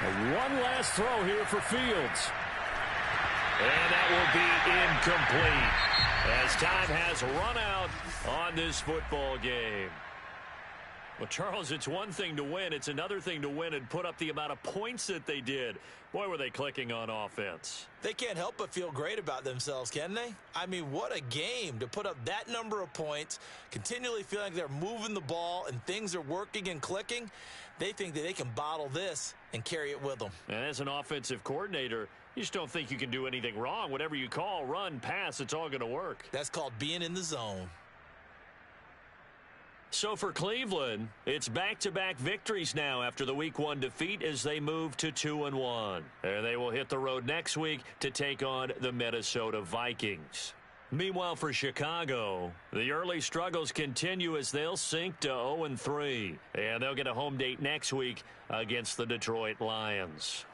And one last throw here for Fields. And that will be incomplete as time has run out on this football game. Well, Charles, it's one thing to win. It's another thing to win and put up the amount of points that they did. Boy, were they clicking on offense.
They can't help but feel great about themselves, can they? I mean, what a game to put up that number of points, continually feeling like they're moving the ball and things are working and clicking. They think that they can bottle this and carry it with them.
And as an offensive coordinator, you just don't think you can do anything wrong. Whatever you call, run, pass, it's all going to work.
That's called being in the zone.
So for Cleveland, it's back-to-back victories now after the Week 1 defeat as they move to 2-1. And they will hit the road next week to take on the Minnesota Vikings. Meanwhile, for Chicago, the early struggles continue as they'll sink to 0-3. And they'll get a home date next week against the Detroit Lions.